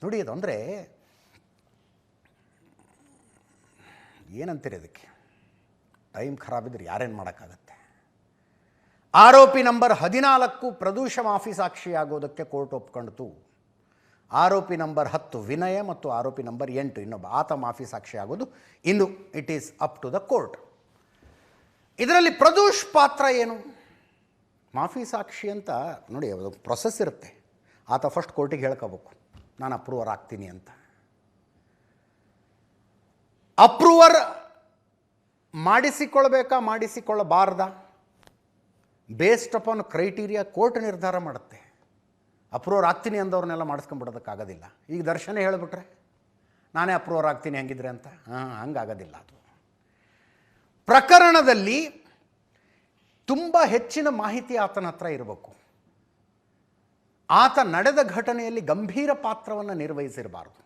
ನೋಡಿ, ಅದು ಅಂದರೆ ಏನಂತೀರಿ ಅದಕ್ಕೆ, ಟೈಮ್ ಖರಾಬಿದ್ರೆ ಯಾರೇನು ಮಾಡೋಕ್ಕಾಗತ್ತೆ. ಆರೋಪಿ ನಂಬರ್ 14 ಪ್ರದೂಷ ಮಾಫಿ ಸಾಕ್ಷಿ ಆಗೋದಕ್ಕೆ ಕೋರ್ಟ್ ಒಪ್ಕೊಂಡಿತು. ಆರೋಪಿ ನಂಬರ್ 10 ವಿನಯ ಮತ್ತು ಆರೋಪಿ ನಂಬರ್ 8 ಇನ್ನೊಬ್ಬ ಆತ ಮಾಫಿ ಸಾಕ್ಷಿ ಆಗೋದು ಇನ್ನು it is up to the court. ಇದರಲ್ಲಿ ಪ್ರದೂಷ್ ಪಾತ್ರ ಏನು? ಮಾಫಿ ಸಾಕ್ಷಿ ಅಂತ ನೋಡಿ, ಅದು ಪ್ರೊಸೆಸ್ ಇರುತ್ತೆ. ಆತ ಫಸ್ಟ್ ಕೋರ್ಟಿಗೆ ಹೇಳ್ಕೋಬೇಕು, ನಾನು ಅಪ್ರೂವರ್ ಆಗ್ತೀನಿ ಅಂತ. ಅಪ್ರೂವರ್ ಮಾಡಿಸಿಕೊಳ್ಬೇಕಾ ಮಾಡಿಸಿಕೊಳ್ಳಬಾರ್ದ, ಬೇಸ್ಡ್ ಅಪಾನ್ ಕ್ರೈಟೀರಿಯಾ ಕೋರ್ಟ್ ನಿರ್ಧಾರ ಮಾಡುತ್ತೆ. ಅಪ್ರೂವರ್ ಆಗ್ತೀನಿ ಅಂದವ್ರನ್ನೆಲ್ಲ ಮಾಡಿಸ್ಕೊಂಡ್ಬಿಡೋದಕ್ಕಾಗೋದಿಲ್ಲ. ಈಗ ದರ್ಶನ ಹೇಳಿಬಿಟ್ರೆ ನಾನೇ ಅಪ್ರೂವರ್ ಆಗ್ತೀನಿ ಹಂಗಿದ್ರೆ ಅಂತ, ಹಂಗಾಗೋದಿಲ್ಲ. ಅದು ಪ್ರಕರಣದಲ್ಲಿ ತುಂಬ ಹೆಚ್ಚಿನ ಮಾಹಿತಿ ಆತನ ಹತ್ರ ಇರಬೇಕು. ಆತ ನಡೆದ ಘಟನೆಯಲ್ಲಿ ಗಂಭೀರ ಪಾತ್ರವನ್ನು ನಿರ್ವಹಿಸಿರಬಾರ್ದು.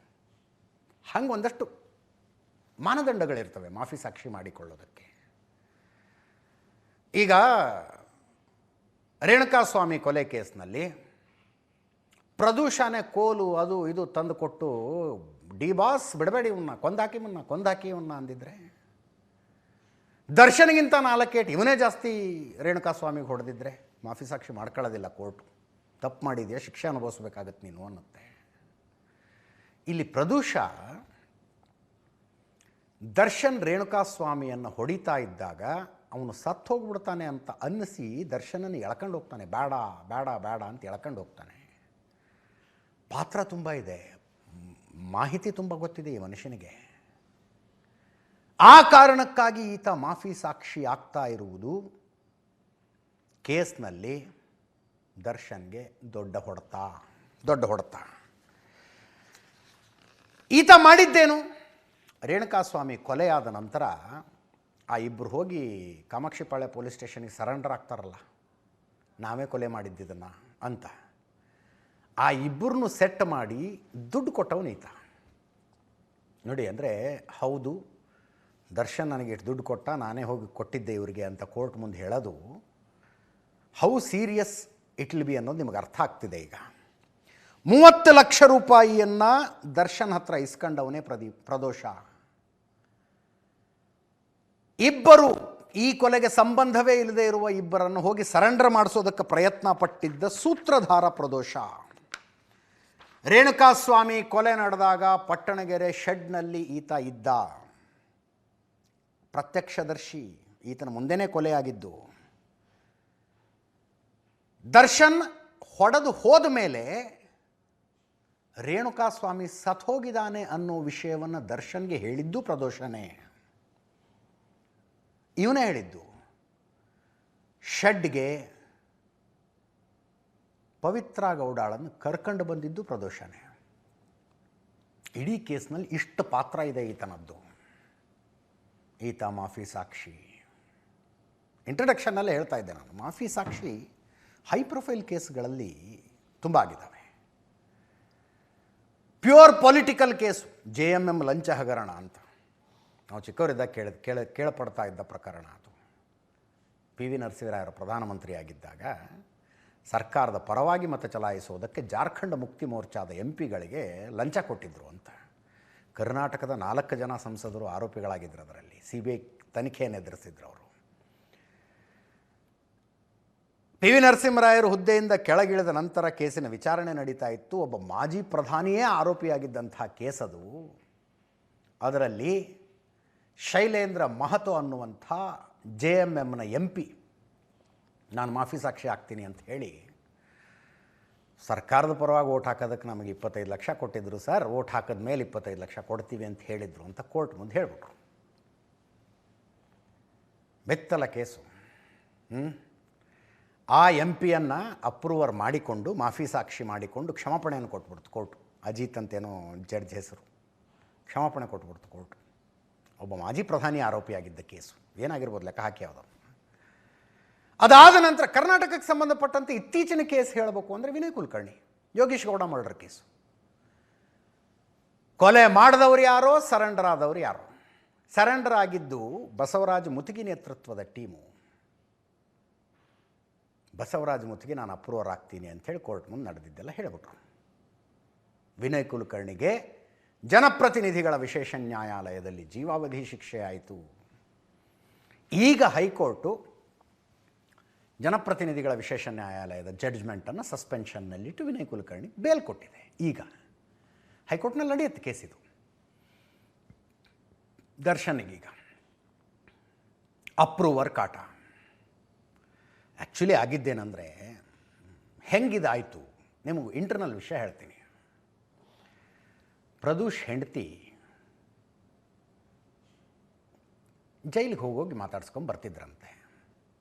ಹಂಗೆ ಒಂದಷ್ಟು ಮಾನದಂಡಗಳಿರ್ತವೆ ಮಾಫಿ ಸಾಕ್ಷಿ ಮಾಡಿಕೊಳ್ಳೋದಕ್ಕೆ. ಈಗ ರೇಣುಕಾಸ್ವಾಮಿ ಕೊಲೆ ಕೇಸ್ನಲ್ಲಿ ಪ್ರದೂಷಣೆ ಕೋಲು ಅದು ಇದು ತಂದು ಕೊಟ್ಟು ಡಿ ಬಾಸ್ ಬಿಡಬೇಡಿ ಇವನ್ನ, ಕೊಂದಾಕಿ ಇವನ್ನ ಅಂದಿದ್ರೆ, ದರ್ಶನ್ಗಿಂತ 4 ಏಟು ಇವನೇ ಜಾಸ್ತಿ ರೇಣುಕಾಸ್ವಾಮಿಗೆ ಹೊಡೆದಿದ್ರೆ ಮಾಫಿ ಸಾಕ್ಷಿ ಮಾಡ್ಕೊಳ್ಳೋದಿಲ್ಲ ಕೋರ್ಟು. ತಪ್ಪು ಮಾಡಿದೆಯಾ, ಶಿಕ್ಷೆ ಅನುಭವಿಸ್ಬೇಕಾಗತ್ತೆ ನೀನು ಅನ್ನುತ್ತೆ. ಇಲ್ಲಿ ಪ್ರದೂಷ ದರ್ಶನ್ ರೇಣುಕಾಸ್ವಾಮಿಯನ್ನು ಹೊಡಿತಾ ಇದ್ದಾಗ ಅವನು ಸತ್ತು ಹೋಗ್ಬಿಡ್ತಾನೆ ಅಂತ ಅನ್ನಿಸಿ ದರ್ಶನನ್ನು ಎಳ್ಕೊಂಡು ಹೋಗ್ತಾನೆ. ಬೇಡ ಬೇಡ ಬೇಡ ಅಂತ ಎಳ್ಕೊಂಡು ಹೋಗ್ತಾನೆ. ಪಾತ್ರ ತುಂಬ ಇದೆ, ಮಾಹಿತಿ ತುಂಬ ಗೊತ್ತಿದೆ ಈ ಮನುಷ್ಯನಿಗೆ. ಆ ಕಾರಣಕ್ಕಾಗಿ ಈತ ಮಾಫಿ ಸಾಕ್ಷಿ ಆಗ್ತಾ ಇರುವುದು ಕೇಸ್ನಲ್ಲಿ ದರ್ಶನ್ಗೆ ದೊಡ್ಡ ಹೊಡೆತ. ಈತ ಮಾಡಿದ್ದೇನು? ರೇಣುಕಾಸ್ವಾಮಿ ಕೊಲೆಯಾದ ನಂತರ ಆ ಇಬ್ಬರು ಹೋಗಿ ಕಾಮಾಕ್ಷಿಪಾಳ್ಯ ಪೊಲೀಸ್ ಸ್ಟೇಷನಿಗೆ ಸರೆಂಡರ್ ಆಗ್ತಾರಲ್ಲ, ನಾವೇ ಕೊಲೆ ಮಾಡಿದ್ದಿದ್ದನ್ನು ಅಂತ. ಆ ಇಬ್ಬರನ್ನು ಸೆಟ್ ಮಾಡಿ ದುಡ್ಡು ಕೊಟ್ಟವನು ಈತ. ನೋಡಿ, ಅಂದರೆ ಹೌದು ದರ್ಶನ್ ನನಗೆ ಇಷ್ಟು ದುಡ್ಡು ಕೊಟ್ಟ, ನಾನೇ ಹೋಗಿ ಕೊಟ್ಟಿದ್ದೆ ಇವರಿಗೆ ಅಂತ ಕೋರ್ಟ್ ಮುಂದೆ ಹೇಳೋದು how serious it will be ಅನ್ನೋದು ನಿಮಗೆ ಅರ್ಥ ಆಗ್ತಿದೆ. ಈಗ 30 ಲಕ್ಷ ರೂಪಾಯಿಯನ್ನು ದರ್ಶನ್ ಹತ್ರ ಇಸ್ಕೊಂಡವನೇ ಪ್ರದೋಷ. ಇಬ್ಬರು ಈ ಕೊಲೆಗೆ ಸಂಬಂಧವೇ ಇಲ್ಲದೆ ಇರುವ ಇಬ್ಬರನ್ನು ಹೋಗಿ ಸರೆಂಡರ್ ಮಾಡಿಸೋದಕ್ಕೆ ಪ್ರಯತ್ನ ಪಟ್ಟಿದ್ದ ಸೂತ್ರಧಾರ ಪ್ರದೋಷ. ರೇಣುಕಾಸ್ವಾಮಿ ಕೊಲೆ ನಡೆದಾಗ ಪಟ್ಟಣಗೆರೆ ಶೆಡ್ನಲ್ಲಿ ಈತ ಇದ್ದ, ಪ್ರತ್ಯಕ್ಷದರ್ಶಿ, ಈತನ ಮುಂದೆನೇ ಕೊಲೆಯಾಗಿದ್ದು. ದರ್ಶನ್ ಹೊಡೆದು ಹೋದ ಮೇಲೆ ರೇಣುಕಾಸ್ವಾಮಿ ಸತ್ತೋಗಿದ್ದಾನೆ ಅನ್ನೋ ವಿಷಯವನ್ನು ದರ್ಶನ್ಗೆ ಹೇಳಿದ್ದು ಪ್ರದೋಷನೇ. ಇವನೇ ಹೇಳಿದ್ದು. ಶೆಡ್ಗೆ ಪವಿತ್ರ ಗೌಡಾಳನ್ನು ಕರ್ಕೊಂಡು ಬಂದಿದ್ದು ಪ್ರದೋಷನೇ. ಇಡೀ ಕೇಸ್ನಲ್ಲಿ ಇಷ್ಟು ಪಾತ್ರ ಇದೆ ಈತನದ್ದು. ಈತ ಮಾಫಿ ಸಾಕ್ಷಿ. ಇಂಟ್ರಡಕ್ಷನ್ನಲ್ಲೇ ಹೇಳ್ತಾ ಇದ್ದೆ ನಾನು, ಮಾಫಿ ಸಾಕ್ಷಿ ಹೈ ಪ್ರೊಫೈಲ್ ಕೇಸ್ಗಳಲ್ಲಿ ತುಂಬ ಆಗಿದ್ದಾವೆ. ಪ್ಯೂರ್ ಪೊಲಿಟಿಕಲ್ ಕೇಸು, JMM ಲಂಚ ಹಗರಣ ಅಂತ ನಾವು ಚಿಕ್ಕವರಿದ್ದಾಗ ಕೇಳಪಡ್ತಾ ಇದ್ದ ಪ್ರಕರಣ ಅದು. PV ನರಸಿಂಹರಾಯರು ಪ್ರಧಾನಮಂತ್ರಿಯಾಗಿದ್ದಾಗ ಸರ್ಕಾರದ ಪರವಾಗಿ ಮತ ಚಲಾಯಿಸುವುದಕ್ಕೆ ಜಾರ್ಖಂಡ್ ಮುಕ್ತಿ ಮೋರ್ಚಾದ MPಗಳಿಗೆ ಲಂಚ ಕೊಟ್ಟಿದ್ದರು ಅಂತ. ಕರ್ನಾಟಕದ 4 ಜನ ಸಂಸದರು ಆರೋಪಿಗಳಾಗಿದ್ದರು. ಅದರಲ್ಲಿ CBI ತನಿಖೆಯನ್ನು ಎದುರಿಸಿದ್ರು ಅವರು. PV ನರಸಿಂಹರಾಯರು ಹುದ್ದೆಯಿಂದ ಕೆಳಗಿಳಿದ ನಂತರ ಕೇಸಿನ ವಿಚಾರಣೆ ನಡೀತಾ ಇತ್ತು. ಒಬ್ಬ ಮಾಜಿ ಪ್ರಧಾನಿಯೇ ಆರೋಪಿಯಾಗಿದ್ದಂಥ ಕೇಸದು. ಅದರಲ್ಲಿ ಶೈಲೇಂದ್ರ ಮಹತೋ ಅನ್ನುವಂಥ JMMನ MP ನಾನು ಮಾಫಿ ಸಾಕ್ಷಿ ಆಗ್ತೀನಿ ಅಂತ ಹೇಳಿ ಸರ್ಕಾರದ ಪರವಾಗಿ ಓಟ್ ಹಾಕೋದಕ್ಕೆ ನಮಗೆ 25 ಲಕ್ಷ ಕೊಟ್ಟಿದ್ದರು ಸರ್, ಓಟ್ ಹಾಕಿದ ಮೇಲೆ 25 ಲಕ್ಷ ಕೊಡ್ತೀವಿ ಅಂತ ಹೇಳಿದರು ಅಂತ ಕೋರ್ಟ್ ಮುಂದೆ ಹೇಳಿಬಿಟ್ರು. ಬೆತ್ತಲ ಕೇಸು. ಆ MP-ಯನ್ನು ಅಪ್ರೂವರ್ ಮಾಡಿಕೊಂಡು ಮಾಫಿ ಸಾಕ್ಷಿ ಮಾಡಿಕೊಂಡು ಕ್ಷಮಾಪಣೆಯನ್ನು ಕೊಟ್ಬಿಡ್ತು ಕೋರ್ಟು. ಅಜಿತ್ ಅಂತೇನೋ ಜಡ್ಜ್ ಹೆಸರು. ಕ್ಷಮಾಪಣೆ ಕೊಟ್ಬಿಡ್ತು ಕೋರ್ಟು. ಒಬ್ಬ ಮಾಜಿ ಪ್ರಧಾನಿ ಆರೋಪಿಯಾಗಿದ್ದ ಕೇಸು ಏನಾಗಿರ್ಬೋದು ಲೆಕ್ಕ ಹಾಕಿ ಯಾವುದೋ. ಅದಾದ ನಂತರ ಕರ್ನಾಟಕಕ್ಕೆ ಸಂಬಂಧಪಟ್ಟಂತೆ ಇತ್ತೀಚಿನ ಕೇಸ್ ಹೇಳಬೇಕು ಅಂದರೆ ವಿನಯ್ ಕುಲಕರ್ಣಿ, ಯೋಗೀಶ್ ಗೌಡ ಮರ್ಡರ್ ಕೇಸು. ಕೊಲೆ ಮಾಡಿದವರು ಯಾರೋ, ಸರೆಂಡರ್ ಆದವರು ಯಾರೋ. ಸರೆಂಡರ್ ಆಗಿದ್ದು ಬಸವರಾಜ ಮುತಿಗಿ ನೇತೃತ್ವದ ಟೀಮು. ಬಸವರಾಜ ಮುತಿಗಿ ನಾನು ಅಪ್ರೂವರ್ ಆಗ್ತೀನಿ ಅಂಥೇಳಿ ಕೋರ್ಟ್ ಮುಂದೆ ನಡೆದಿದ್ದೆಲ್ಲ ಹೇಳಿಬಿಟ್ರು. ವಿನಯ್ ಕುಲಕರ್ಣಿಗೆ ಜನಪ್ರತಿನಿಧಿಗಳ ವಿಶೇಷ ನ್ಯಾಯಾಲಯದಲ್ಲಿ ಜೀವಾವಧಿ ಶಿಕ್ಷೆ ಆಯಿತು. ಈಗ ಹೈಕೋರ್ಟು ಜನಪ್ರತಿನಿಧಿಗಳ ವಿಶೇಷ ನ್ಯಾಯಾಲಯದ ಜಡ್ಜ್ಮೆಂಟನ್ನು ಸಸ್ಪೆನ್ಷನ್ನಲ್ಲಿಟ್ಟು ವಿನಯ್ ಕುಲಕರ್ಣಿ ಬೇಲ್ ಕೊಟ್ಟಿದೆ. ಈಗ ಹೈಕೋರ್ಟ್ನಲ್ಲಿ ನಡೆಯುತ್ತೆ ಕೇಸಿದು. ದರ್ಶನ್ಗೀಗ ಅಪ್ರೂವರ್ ಕಾಟ. ಆ್ಯಕ್ಚುಲಿ ಆಗಿದ್ದೇನೆಂದರೆ ಹೆಂಗಿದಾಯಿತು ನಿಮಗೂ ಇಂಟರ್ನಲ್ ವಿಷಯ ಹೇಳ್ತೀನಿ. ಪ್ರದೂಷ್ ಹೆಂಡತಿ ಜೈಲಿಗೆ ಹೋಗೋಗಿ ಮಾತಾಡ್ಸ್ಕೊಂಡು ಬರ್ತಿದ್ರಂತೆ.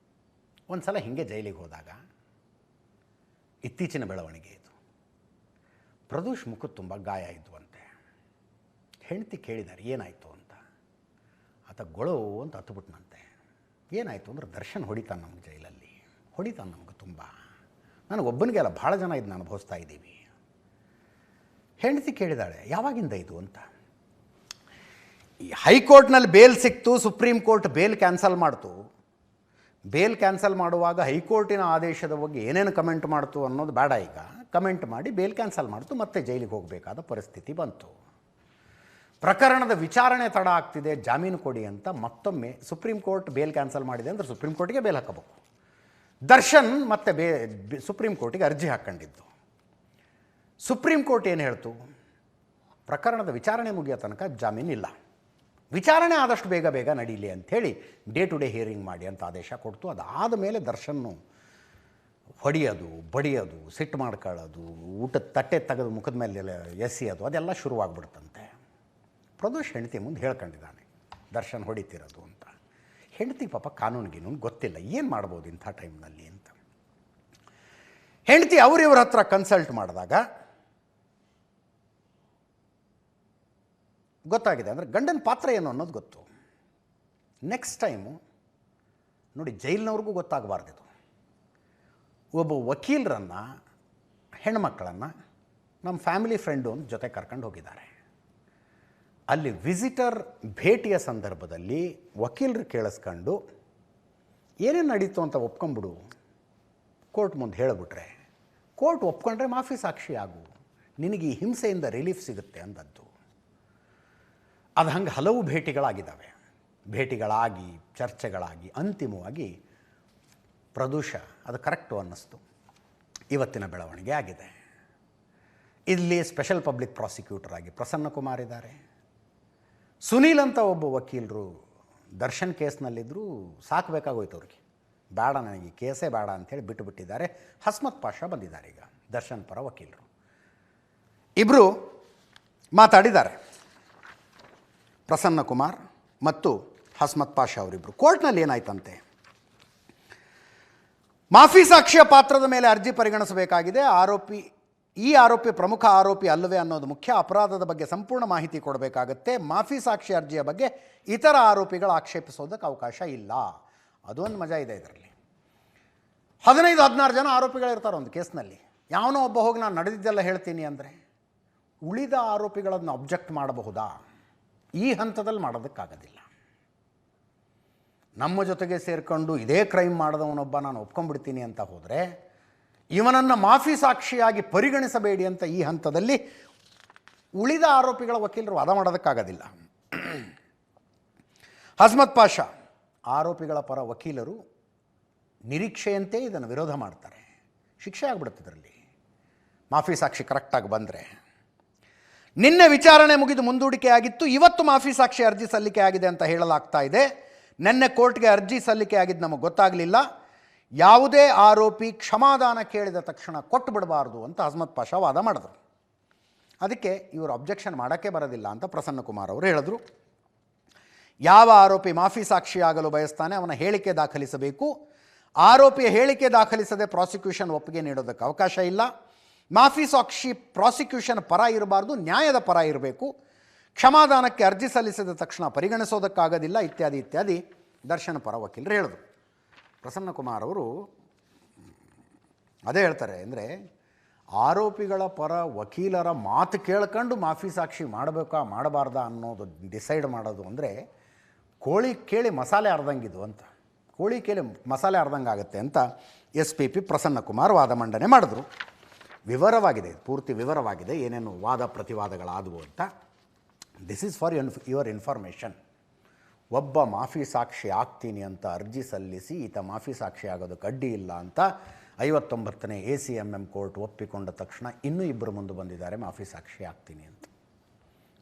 ಒಂದು ಸಲ ಹೀಗೆ ಜೈಲಿಗೆ ಹೋದಾಗ ಇತ್ತೀಚಿನ ಬೆಳವಣಿಗೆ ಇದು. ಪ್ರದೂಷ್ ಮುಖದ ತುಂಬ ಗಾಯ ಇದ್ವಂತೆ. ಹೆಂಡತಿ ಕೇಳಿದ್ದಾರೆ ಏನಾಯಿತು ಅಂತ. ಆತ ಗೊಳೋ ಅಂತ ಹತ್ತುಬಿಟ್ನಂತೆ. ಏನಾಯಿತು ಅಂದ್ರೆ ದರ್ಶನ್ ಹೊಡಿತಾನೆ ನಮ್ಗೆ ಜೈಲಲ್ಲಿ, ಹೊಡಿತಾನೆ ನಮ್ಗೆ ತುಂಬ. ನನಗೊಬ್ಬನಿಗೆ ಅಲ್ಲ, ಭಾಳ ಜನ ಇದನ್ನ ಅನುಭವಿಸ್ತಾ ಇದ್ದೀವಿ. ಹೆಂಡತಿ ಕೇಳಿದಾಳೆ ಯಾವಾಗಿಂದ ಇದು ಅಂತ. ಈ ಹೈಕೋರ್ಟ್ನಲ್ಲಿ ಬೇಲ್ ಸಿಕ್ತು, ಸುಪ್ರೀಂ ಕೋರ್ಟ್ ಬೇಲ್ ಕ್ಯಾನ್ಸಲ್ ಮಾಡ್ತು. ಬೇಲ್ ಕ್ಯಾನ್ಸಲ್ ಮಾಡುವಾಗ ಹೈಕೋರ್ಟಿನ ಆದೇಶದ ಬಗ್ಗೆ ಏನೇನು ಕಮೆಂಟ್ ಮಾಡ್ತು ಅನ್ನೋದು ಬೇಡ. ಈಗ ಕಮೆಂಟ್ ಮಾಡಿ ಬೇಲ್ ಕ್ಯಾನ್ಸಲ್ ಮಾಡ್ತು, ಮತ್ತೆ ಜೈಲಿಗೆ ಹೋಗಬೇಕಾದ ಪರಿಸ್ಥಿತಿ ಬಂತು. ಪ್ರಕರಣದ ವಿಚಾರಣೆ ತಡ ಆಗ್ತಿದೆ, ಜಾಮೀನು ಕೊಡಿ ಅಂತ ಮತ್ತೊಮ್ಮೆ ಸುಪ್ರೀಂ ಕೋರ್ಟ್ ಬೇಲ್ ಕ್ಯಾನ್ಸಲ್ ಮಾಡಿದೆ ಅಂದರೆ ಸುಪ್ರೀಂ ಕೋರ್ಟಿಗೆ ಬೇಲ್ ಹಾಕಬೇಕು. ದರ್ಶನ್ ಮತ್ತೆ ಸುಪ್ರೀಂ ಕೋರ್ಟಿಗೆ ಅರ್ಜಿ ಹಾಕ್ಕೊಂಡಿದ್ದು. ಸುಪ್ರೀಂ ಕೋರ್ಟ್ ಏನು ಹೇಳ್ತು, ಪ್ರಕರಣದ ವಿಚಾರಣೆ ಮುಗಿಯೋ ತನಕ ಜಾಮೀನಿಲ್ಲ, ವಿಚಾರಣೆ ಆದಷ್ಟು ಬೇಗ ಬೇಗ ನಡೀಲಿ ಅಂಥೇಳಿ ಡೇ ಟು ಡೇ ಹಿಯರಿಂಗ್ ಮಾಡಿ ಅಂತ ಆದೇಶ ಕೊಡ್ತು. ಅದಾದ ಮೇಲೆ ದರ್ಶನ್ನು ಹೊಡೆಯೋದು, ಬಡಿಯೋದು, ಸಿಟ್ಟು ಮಾಡ್ಕೊಳ್ಳೋದು, ಊಟದ ತಟ್ಟೆ ತೆಗೆದು ಮುಖದ ಮೇಲೆ ಎಸೆಯೋದು ಅದೆಲ್ಲ ಶುರುವಾಗ್ಬಿಡ್ತಂತೆ. ಪ್ರದೋಷ್ ಹೆಂಡತಿ ಮುಂದೆ ಹೇಳ್ಕೊಂಡಿದ್ದಾನೆ ದರ್ಶನ್ ಹೊಡಿತಿರೋದು ಅಂತ. ಹೆಂಡತಿ ಪಾಪ ಕಾನೂನಿಗೇನು ಗೊತ್ತಿಲ್ಲ, ಏನು ಮಾಡ್ಬೋದು ಇಂಥ ಟೈಮ್ನಲ್ಲಿ ಅಂತ. ಹೆಂಡತಿ ಅವರಿವ್ರ ಹತ್ರ ಕನ್ಸಲ್ಟ್ ಮಾಡಿದಾಗ ಗೊತ್ತಾಗಿದೆ. ಅಂದರೆ ಗಂಡನ ಪಾತ್ರ ಏನು ಅನ್ನೋದು ಗೊತ್ತು. ನೆಕ್ಸ್ಟ್ ಟೈಮು ನೋಡಿ, ಜೈಲಿನವ್ರಿಗೂ ಗೊತ್ತಾಗಬಾರ್ದಿದು. ಒಬ್ಬ ವಕೀಲರನ್ನು, ಹೆಣ್ಮಕ್ಕಳನ್ನು ನಮ್ಮ ಫ್ಯಾಮಿಲಿ ಫ್ರೆಂಡು ಅಂತ ಜೊತೆ ಕರ್ಕೊಂಡು ಹೋಗಿದ್ದಾರೆ. ಅಲ್ಲಿ ವಿಸಿಟರ್ ಭೇಟಿಯ ಸಂದರ್ಭದಲ್ಲಿ ವಕೀಲರು ಕೇಳಿಸ್ಕೊಂಡು ಏನೇನು ನಡೀತು ಅಂತ ಒಪ್ಕೊಂಬಿಡು, ಕೋರ್ಟ್ ಮುಂದೆ ಹೇಳಿಬಿಟ್ರೆ ಕೋರ್ಟ್ ಒಪ್ಕೊಂಡ್ರೆ ಮಾಫಿ ಸಾಕ್ಷಿ ಆಗು, ನಿನಗೆ ಈ ಹಿಂಸೆಯಿಂದ ರಿಲೀಫ್ ಸಿಗುತ್ತೆ ಅಂದದ್ದು. ಅದು ಹಂಗೆ ಹಲವು ಭೇಟಿಗಳಾಗಿದ್ದಾವೆ. ಭೇಟಿಗಳಾಗಿ, ಚರ್ಚೆಗಳಾಗಿ, ಅಂತಿಮವಾಗಿ ಪ್ರದೂಷ ಅದು ಕರೆಕ್ಟು ಅನ್ನಿಸ್ತು. ಇವತ್ತಿನ ಬೆಳವಣಿಗೆ ಆಗಿದೆ. ಇಲ್ಲಿ ಸ್ಪೆಷಲ್ ಪಬ್ಲಿಕ್ ಪ್ರಾಸಿಕ್ಯೂಟರ್ ಆಗಿ ಪ್ರಸನ್ನ ಕುಮಾರ್ ಇದ್ದಾರೆ. ಸುನೀಲ್ ಅಂತ ಒಬ್ಬ ವಕೀಲರು ದರ್ಶನ್ ಕೇಸ್ನಲ್ಲಿದ್ದರೂ ಸಾಕಬೇಕಾಗೋಯ್ತು ಅವ್ರಿಗೆ. ಬೇಡ, ನನಗೆ ಕೇಸೇ ಬೇಡ ಅಂಥೇಳಿ ಬಿಟ್ಟುಬಿಟ್ಟಿದ್ದಾರೆ. ಹಸ್ಮತ್ ಪಾಷಾ ಬಂದಿದ್ದಾರೆ ಈಗ ದರ್ಶನ್ ಪರ ವಕೀಲರು. ಇಬ್ಬರು ಮಾತಾಡಿದ್ದಾರೆ, ಪ್ರಸನ್ನ ಕುಮಾರ್ ಮತ್ತು ಹಸ್ಮತ್ ಪಾಷಾ ಅವರಿಬ್ಬರು. ಕೋರ್ಟ್ನಲ್ಲಿ ಏನಾಯ್ತಂತೆ, ಮಾಫಿ ಸಾಕ್ಷಿಯ ಪಾತ್ರದ ಮೇಲೆ ಅರ್ಜಿ ಪರಿಗಣಿಸಬೇಕಾಗಿದೆ. ಈ ಆರೋಪಿ ಪ್ರಮುಖ ಆರೋಪಿ ಅಲ್ಲವೇ ಅನ್ನೋದು ಮುಖ್ಯ. ಅಪರಾಧದ ಬಗ್ಗೆ ಸಂಪೂರ್ಣ ಮಾಹಿತಿ ಕೊಡಬೇಕಾಗತ್ತೆ. ಮಾಫಿ ಸಾಕ್ಷಿ ಅರ್ಜಿಯ ಬಗ್ಗೆ ಇತರ ಆರೋಪಿಗಳು ಆಕ್ಷೇಪಿಸೋದಕ್ಕೆ ಅವಕಾಶ ಇಲ್ಲ. ಅದೊಂದು ಮಜಾ ಇದೆ ಇದರಲ್ಲಿ. 15-16 ಜನ ಆರೋಪಿಗಳಿರ್ತಾರೆ ಒಂದು ಕೇಸ್ನಲ್ಲಿ. ಯಾವನೋ ಒಬ್ಬ ಹೋಗಿ ನಾನು ನಡೆದಿದ್ದೆಲ್ಲ ಹೇಳ್ತೀನಿ ಅಂದರೆ ಉಳಿದ ಆರೋಪಿಗಳನ್ನು ಅಬ್ಜೆಕ್ಟ್ ಮಾಡಬಹುದಾ? ಈ ಹಂತದಲ್ಲಿ ಮಾಡೋದಕ್ಕಾಗೋದಿಲ್ಲ. ನಮ್ಮ ಜೊತೆಗೆ ಸೇರಿಕೊಂಡು ಇದೇ ಕ್ರೈಮ್ ಮಾಡಿದವನೊಬ್ಬ ನಾನು ಒಪ್ಕೊಂಡ್ಬಿಡ್ತೀನಿ ಅಂತ ಹೋದರೆ ಇವನನ್ನು ಮಾಫಿ ಸಾಕ್ಷಿಯಾಗಿ ಪರಿಗಣಿಸಬೇಡಿ ಅಂತ ಈ ಹಂತದಲ್ಲಿ ಉಳಿದ ಆರೋಪಿಗಳ ವಕೀಲರು ವಾದ ಮಾಡೋದಕ್ಕಾಗೋದಿಲ್ಲ. ಹಸ್ಮತ್ ಪಾಷಾ ಆರೋಪಿಗಳ ಪರ ವಕೀಲರು ನಿರೀಕ್ಷೆಯಂತೆ ಇದನ್ನು ವಿರೋಧ ಮಾಡ್ತಾರೆ. ಶಿಕ್ಷೆ ಆಗಿಬಿಡುತ್ತೆ ಇದರಲ್ಲಿ ಮಾಫಿ ಸಾಕ್ಷಿ ಕರೆಕ್ಟಾಗಿ ಬಂದರೆ. ನಿನ್ನೆ ವಿಚಾರಣೆ ಮುಗಿದು ಮುಂದೂಡಿಕೆ ಆಗಿತ್ತು. ಇವತ್ತು ಮಾಫಿ ಸಾಕ್ಷಿ ಅರ್ಜಿ ಸಲ್ಲಿಕೆ ಆಗಿದೆ ಅಂತ ಹೇಳಲಾಗ್ತಾ ಇದೆ. ನಿನ್ನೆ ಕೋರ್ಟ್ಗೆ ಅರ್ಜಿ ಸಲ್ಲಿಕೆ ಆಗಿದ್ದು ನಮಗೆ ಗೊತ್ತಾಗಲಿಲ್ಲ. ಯಾವುದೇ ಆರೋಪಿ ಕ್ಷಮಾದಾನ ಕೇಳಿದ ತಕ್ಷಣ ಕೊಟ್ಟು ಬಿಡಬಾರ್ದು ಅಂತ ಹಸ್ಮತ್ ಪಾಷಾ ವಾದ ಮಾಡಿದ್ರು. ಅದಕ್ಕೆ ಇವರು ಅಬ್ಜೆಕ್ಷನ್ ಮಾಡೋಕ್ಕೆ ಬರೋದಿಲ್ಲ ಅಂತ ಪ್ರಸನ್ನ ಕುಮಾರ್ ಅವರು ಹೇಳಿದ್ರು. ಯಾವ ಆರೋಪಿ ಮಾಫಿ ಸಾಕ್ಷಿಯಾಗಲು ಬಯಸ್ತಾನೆ ಅವನ ಹೇಳಿಕೆ ದಾಖಲಿಸಬೇಕು. ಆರೋಪಿಯ ಹೇಳಿಕೆ ದಾಖಲಿಸದೆ ಪ್ರಾಸಿಕ್ಯೂಷನ್ ಒಪ್ಪಿಗೆ ನೀಡೋದಕ್ಕೆ ಅವಕಾಶ ಇಲ್ಲ. ಮಾಫಿ ಸಾಕ್ಷಿ ಪ್ರಾಸಿಕ್ಯೂಷನ್ ಪರ ಇರಬಾರ್ದು, ನ್ಯಾಯದ ಪರ ಇರಬೇಕು. ಕ್ಷಮಾದಾನಕ್ಕೆ ಅರ್ಜಿ ಸಲ್ಲಿಸಿದ ತಕ್ಷಣ ಪರಿಗಣಿಸೋದಕ್ಕಾಗೋದಿಲ್ಲ, ಇತ್ಯಾದಿ ಇತ್ಯಾದಿ ದರ್ಶನ ಪರ ವಕೀಲರು ಹೇಳಿದ್ರು. ಪ್ರಸನ್ನ ಕುಮಾರ್ ಅವರು ಅದೇ ಹೇಳ್ತಾರೆ, ಅಂದರೆ ಆರೋಪಿಗಳ ಪರ ವಕೀಲರ ಮಾತು ಕೇಳ್ಕೊಂಡು ಮಾಫಿ ಸಾಕ್ಷಿ ಮಾಡಬೇಕಾ ಮಾಡಬಾರ್ದಾ ಅನ್ನೋದು ಡಿಸೈಡ್ ಮಾಡೋದು ಅಂದರೆ ಕೋಳಿ ಕೇಳಿ ಮಸಾಲೆ ಅರ್ಧಂಗಿದು ಅಂತ. ಕೋಳಿ ಕೇಳಿ ಮಸಾಲೆ ಅರ್ಧಂಗೆ ಆಗುತ್ತೆ ಅಂತ SPP ಪ್ರಸನ್ನ ಕುಮಾರ್ ವಾದ ಮಂಡನೆ ಮಾಡಿದ್ರು. ವಿವರವಾಗಿದೆ, ಪೂರ್ತಿ ವಿವರವಾಗಿದೆ ಏನೇನು ವಾದ ಪ್ರತಿವಾದಗಳಾದವು ಅಂತ. This is for your information. ಒಬ್ಬ ಮಾಫಿ ಸಾಕ್ಷಿ ಆಗ್ತೀನಿ ಅಂತ ಅರ್ಜಿ ಸಲ್ಲಿಸಿ ಈತ ಮಾಫಿ ಸಾಕ್ಷಿ ಆಗೋದಕ್ಕೆ ಅಡ್ಡಿ ಇಲ್ಲ ಅಂತ 59ನೇ ACMM ಕೋರ್ಟ್ ಒಪ್ಪಿಕೊಂಡ ತಕ್ಷಣ ಇನ್ನೂ ಇಬ್ಬರು ಮುಂದೆ ಬಂದಿದ್ದಾರೆ ಮಾಫಿ ಸಾಕ್ಷಿ ಆಗ್ತೀನಿ ಅಂತ.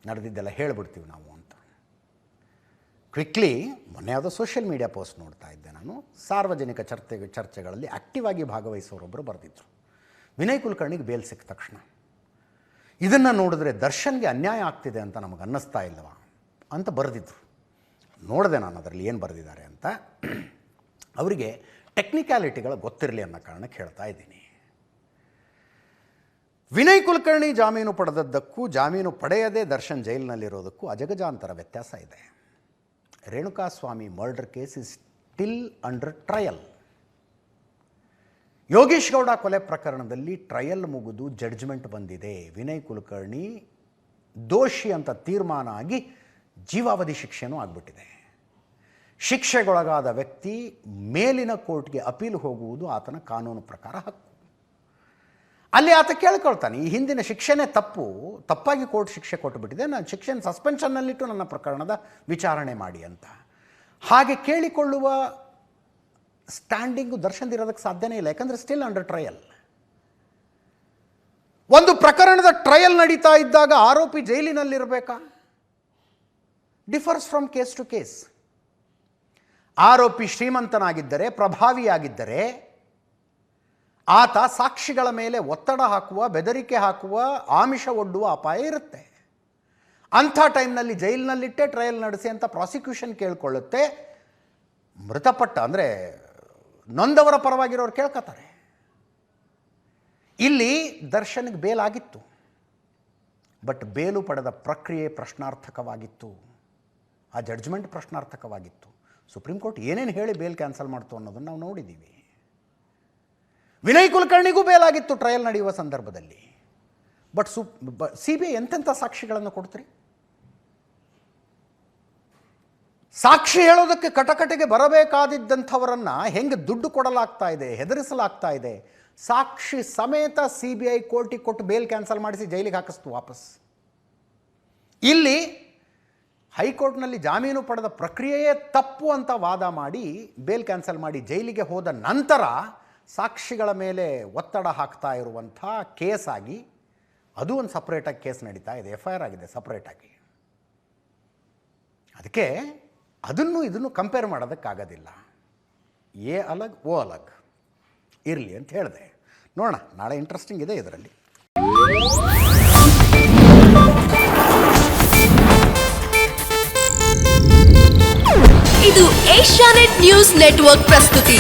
ನಡೆದಿದ್ದೆಲ್ಲ ಹೇಳಿಬಿಡ್ತೀವಿ ನಾವು ಅಂತ. ಕ್ವಿಕ್ಲಿ ಮೊನ್ನೆ ಯಾವುದೋ ಸೋಷಿಯಲ್ ಮೀಡಿಯಾ ಪೋಸ್ಟ್ ನೋಡ್ತಾ ಇದ್ದೆ ನಾನು. ಸಾರ್ವಜನಿಕ ಚರ್ಚೆಗಳಲ್ಲಿ ಆ್ಯಕ್ಟಿವ್ ಆಗಿ ಭಾಗವಹಿಸೋರೊಬ್ಬರು ಬರೆದಿದ್ರು, ವಿನಯ್ ಕುಲಕರ್ಣಿಗೆ ಬೇಲ್ ಸಿಕ್ಕ ತಕ್ಷಣ ಇದನ್ನು ನೋಡಿದ್ರೆ ದರ್ಶನ್ಗೆ ಅನ್ಯಾಯ ಆಗ್ತಿದೆ ಅಂತ ನಮಗೆ ಅನ್ನಿಸ್ತಾ ಇಲ್ಲವಾ ಅಂತ ಬರೆದಿದ್ರು. ನೋಡಿದೆ ನಾನು ಅದರಲ್ಲಿ ಏನು ಬರೆದಿದ್ದಾರೆ ಅಂತ. ಅವರಿಗೆ ಟೆಕ್ನಿಕ್ಯಾಲಿಟಿಗಳು ಗೊತ್ತಿರಲಿ ಅನ್ನೋ ಕಾರಣಕ್ಕೆ ಹೇಳ್ತಾ ಇದ್ದೀನಿ. ವಿನಯ್ ಕುಲಕರ್ಣಿ ಜಾಮೀನು ಪಡೆದದ್ದಕ್ಕೂ ಜಾಮೀನು ಪಡೆಯದೇ ದರ್ಶನ್ ಜೈಲಿನಲ್ಲಿರೋದಕ್ಕೂ ಅಜಗಜಾಂತರ ವ್ಯತ್ಯಾಸ ಇದೆ. Renukaswamy murder case is still under trial. Yogesh Gowda ಕೊಲೆ ಪ್ರಕರಣದಲ್ಲಿ ಟ್ರಯಲ್ ಮುಗಿದು ಜಡ್ಜ್ಮೆಂಟ್ ಬಂದಿದೆ. ವಿನಯ್ ಕುಲಕರ್ಣಿ ದೋಷಿ ಅಂತ ತೀರ್ಮಾನ ಆಗಿ ಜೀವಾವಧಿ ಶಿಕ್ಷೆನೂ ಆಗಿಬಿಟ್ಟಿದೆ. ಶಿಕ್ಷೆಗೊಳಗಾದ ವ್ಯಕ್ತಿ ಮೇಲಿನ ಕೋರ್ಟ್ಗೆ ಅಪೀಲ್ ಹೋಗುವುದು ಆತನ ಕಾನೂನು ಪ್ರಕಾರ ಹಕ್ಕು. ಅಲ್ಲಿ ಆತ ಕೇಳ್ಕೊಳ್ತಾನೆ, ಈ ಹಿಂದಿನ ಶಿಕ್ಷೆನೇ ತಪ್ಪಾಗಿ ಕೋರ್ಟ್ ಶಿಕ್ಷೆ ಕೊಟ್ಟುಬಿಟ್ಟಿದೆ, ನಾನು ಶಿಕ್ಷೆನ ಸಸ್ಪೆನ್ಷನ್ನಲ್ಲಿಟ್ಟು ನನ್ನ ಪ್ರಕರಣದ ವಿಚಾರಣೆ ಮಾಡಿ ಅಂತ. ಹಾಗೆ ಕೇಳಿಕೊಳ್ಳುವ ಸ್ಟ್ಯಾಂಡಿಂಗು ದರ್ಶನದಿರೋದಕ್ಕೆ ಸಾಧ್ಯನೇ ಇಲ್ಲ, ಯಾಕಂದರೆ ಸ್ಟಿಲ್ ಅಂಡರ್ ಟ್ರಯಲ್. ಒಂದು ಪ್ರಕರಣದ ಟ್ರಯಲ್ ನಡೀತಾ ಇದ್ದಾಗ ಆರೋಪಿ ಜೈಲಿನಲ್ಲಿರಬೇಕಾ? Differs from case to case. ಆರೋಪಿ ಶ್ರೀಮಂತನಾಗಿದ್ದರೆ, ಪ್ರಭಾವಿಯಾಗಿದ್ದರೆ ಆತ ಸಾಕ್ಷಿಗಳ ಮೇಲೆ ಒತ್ತಡ ಹಾಕುವ, ಬೆದರಿಕೆ ಹಾಕುವ, ಆಮಿಷ ಒಡ್ಡುವ ಅಪಾಯ ಇರುತ್ತೆ. ಅಂಥ ಟೈಮ್ನಲ್ಲಿ ಜೈಲಿನಲ್ಲಿಟ್ಟೆ ಟ್ರಯಲ್ ನಡೆಸಿ ಅಂತ ಪ್ರಾಸಿಕ್ಯೂಷನ್ ಕೇಳ್ಕೊಳ್ಳುತ್ತೆ. ಮೃತಪಟ್ಟ ಅಂದರೆ ನೊಂದವರ ಪರವಾಗಿರೋರು ಕೇಳ್ಕೊತಾರೆ. ಇಲ್ಲಿ ದರ್ಶನ್ಗೆ ಬೇಲ್ ಆಗಿತ್ತು, ಬಟ್ ಬೇಲು ಪಡೆದ ಪ್ರಕ್ರಿಯೆ ಪ್ರಶ್ನಾರ್ಥಕವಾಗಿತ್ತು. ಆ ಜಡ್ಜ್ಮೆಂಟ್ ಪ್ರಶ್ನಾರ್ಥಕವಾಗಿತ್ತು. ಸುಪ್ರೀಂ ಕೋರ್ಟ್ ಏನೇನು ಹೇಳಿ ಬೇಲ್ ಕ್ಯಾನ್ಸಲ್ ಮಾಡ್ತು ಅನ್ನೋದನ್ನು ನಾವು ನೋಡಿದ್ದೀವಿ. ವಿನಯ್ ಕುಲಕರ್ಣಿಗೂ ಬೇಲಾಗಿತ್ತು ಟ್ರಯಲ್ ನಡೆಯುವ ಸಂದರ್ಭದಲ್ಲಿ. ಬಟ್ CBI ಎಂತೆಂಥ ಸಾಕ್ಷಿಗಳನ್ನು ಕೊಡ್ತೀರಿ? ಸಾಕ್ಷಿ ಹೇಳೋದಕ್ಕೆ ಕಟಕಟೆಗೆ ಬರಬೇಕಾದಿದ್ದಂಥವರನ್ನು ಹೆಂಗೆ ದುಡ್ಡು ಕೊಡಲಾಗ್ತಾ ಇದೆ, ಹೆದರಿಸಲಾಗ್ತಾ ಇದೆ. ಸಾಕ್ಷಿ ಸಮೇತ CBI ಕೋರ್ಟಿಗೆ ಕೊಟ್ಟು ಬೇಲ್ ಕ್ಯಾನ್ಸಲ್ ಮಾಡಿಸಿ ಜೈಲಿಗೆ ಹಾಕಿಸ್ತು ವಾಪಸ್. ಇಲ್ಲಿ ಹೈಕೋರ್ಟ್ನಲ್ಲಿ ಜಾಮೀನು ಪಡೆದ ಪ್ರಕ್ರಿಯೆಯೇ ತಪ್ಪು ಅಂತ ವಾದ ಮಾಡಿ ಬೇಲ್ ಕ್ಯಾನ್ಸಲ್ ಮಾಡಿ ಜೈಲಿಗೆ ಹೋದ ನಂತರ ಸಾಕ್ಷಿಗಳ ಮೇಲೆ ಒತ್ತಡ ಹಾಕ್ತಾ ಇರುವಂಥ ಕೇಸಾಗಿ ಅದು ಒಂದು ಸಪ್ರೇಟಾಗಿ ಕೇಸ್ ನಡೀತಾ ಇದೆ, FIR ಆಗಿದೆ ಸಪ್ರೇಟಾಗಿ. ಅದಕ್ಕೆ ಇದನ್ನು ಕಂಪೇರ್ ಮಾಡೋದಕ್ಕಾಗೋದಿಲ್ಲ. ಎ ಅಲಗ್ ಓ ಅಲಗ್ ಇರಲಿ ಅಂತ ಹೇಳಿದೆ. ನೋಡೋಣ, ನಾಳೆ ಇಂಟ್ರೆಸ್ಟಿಂಗ್ ಇದೆ ಇದರಲ್ಲಿ. ಇದು ಏಷ್ಯಾನೆಟ್ ನ್ಯೂಸ್ ನೆಟ್ವರ್ಕ್ ಪ್ರಸ್ತುತಿ.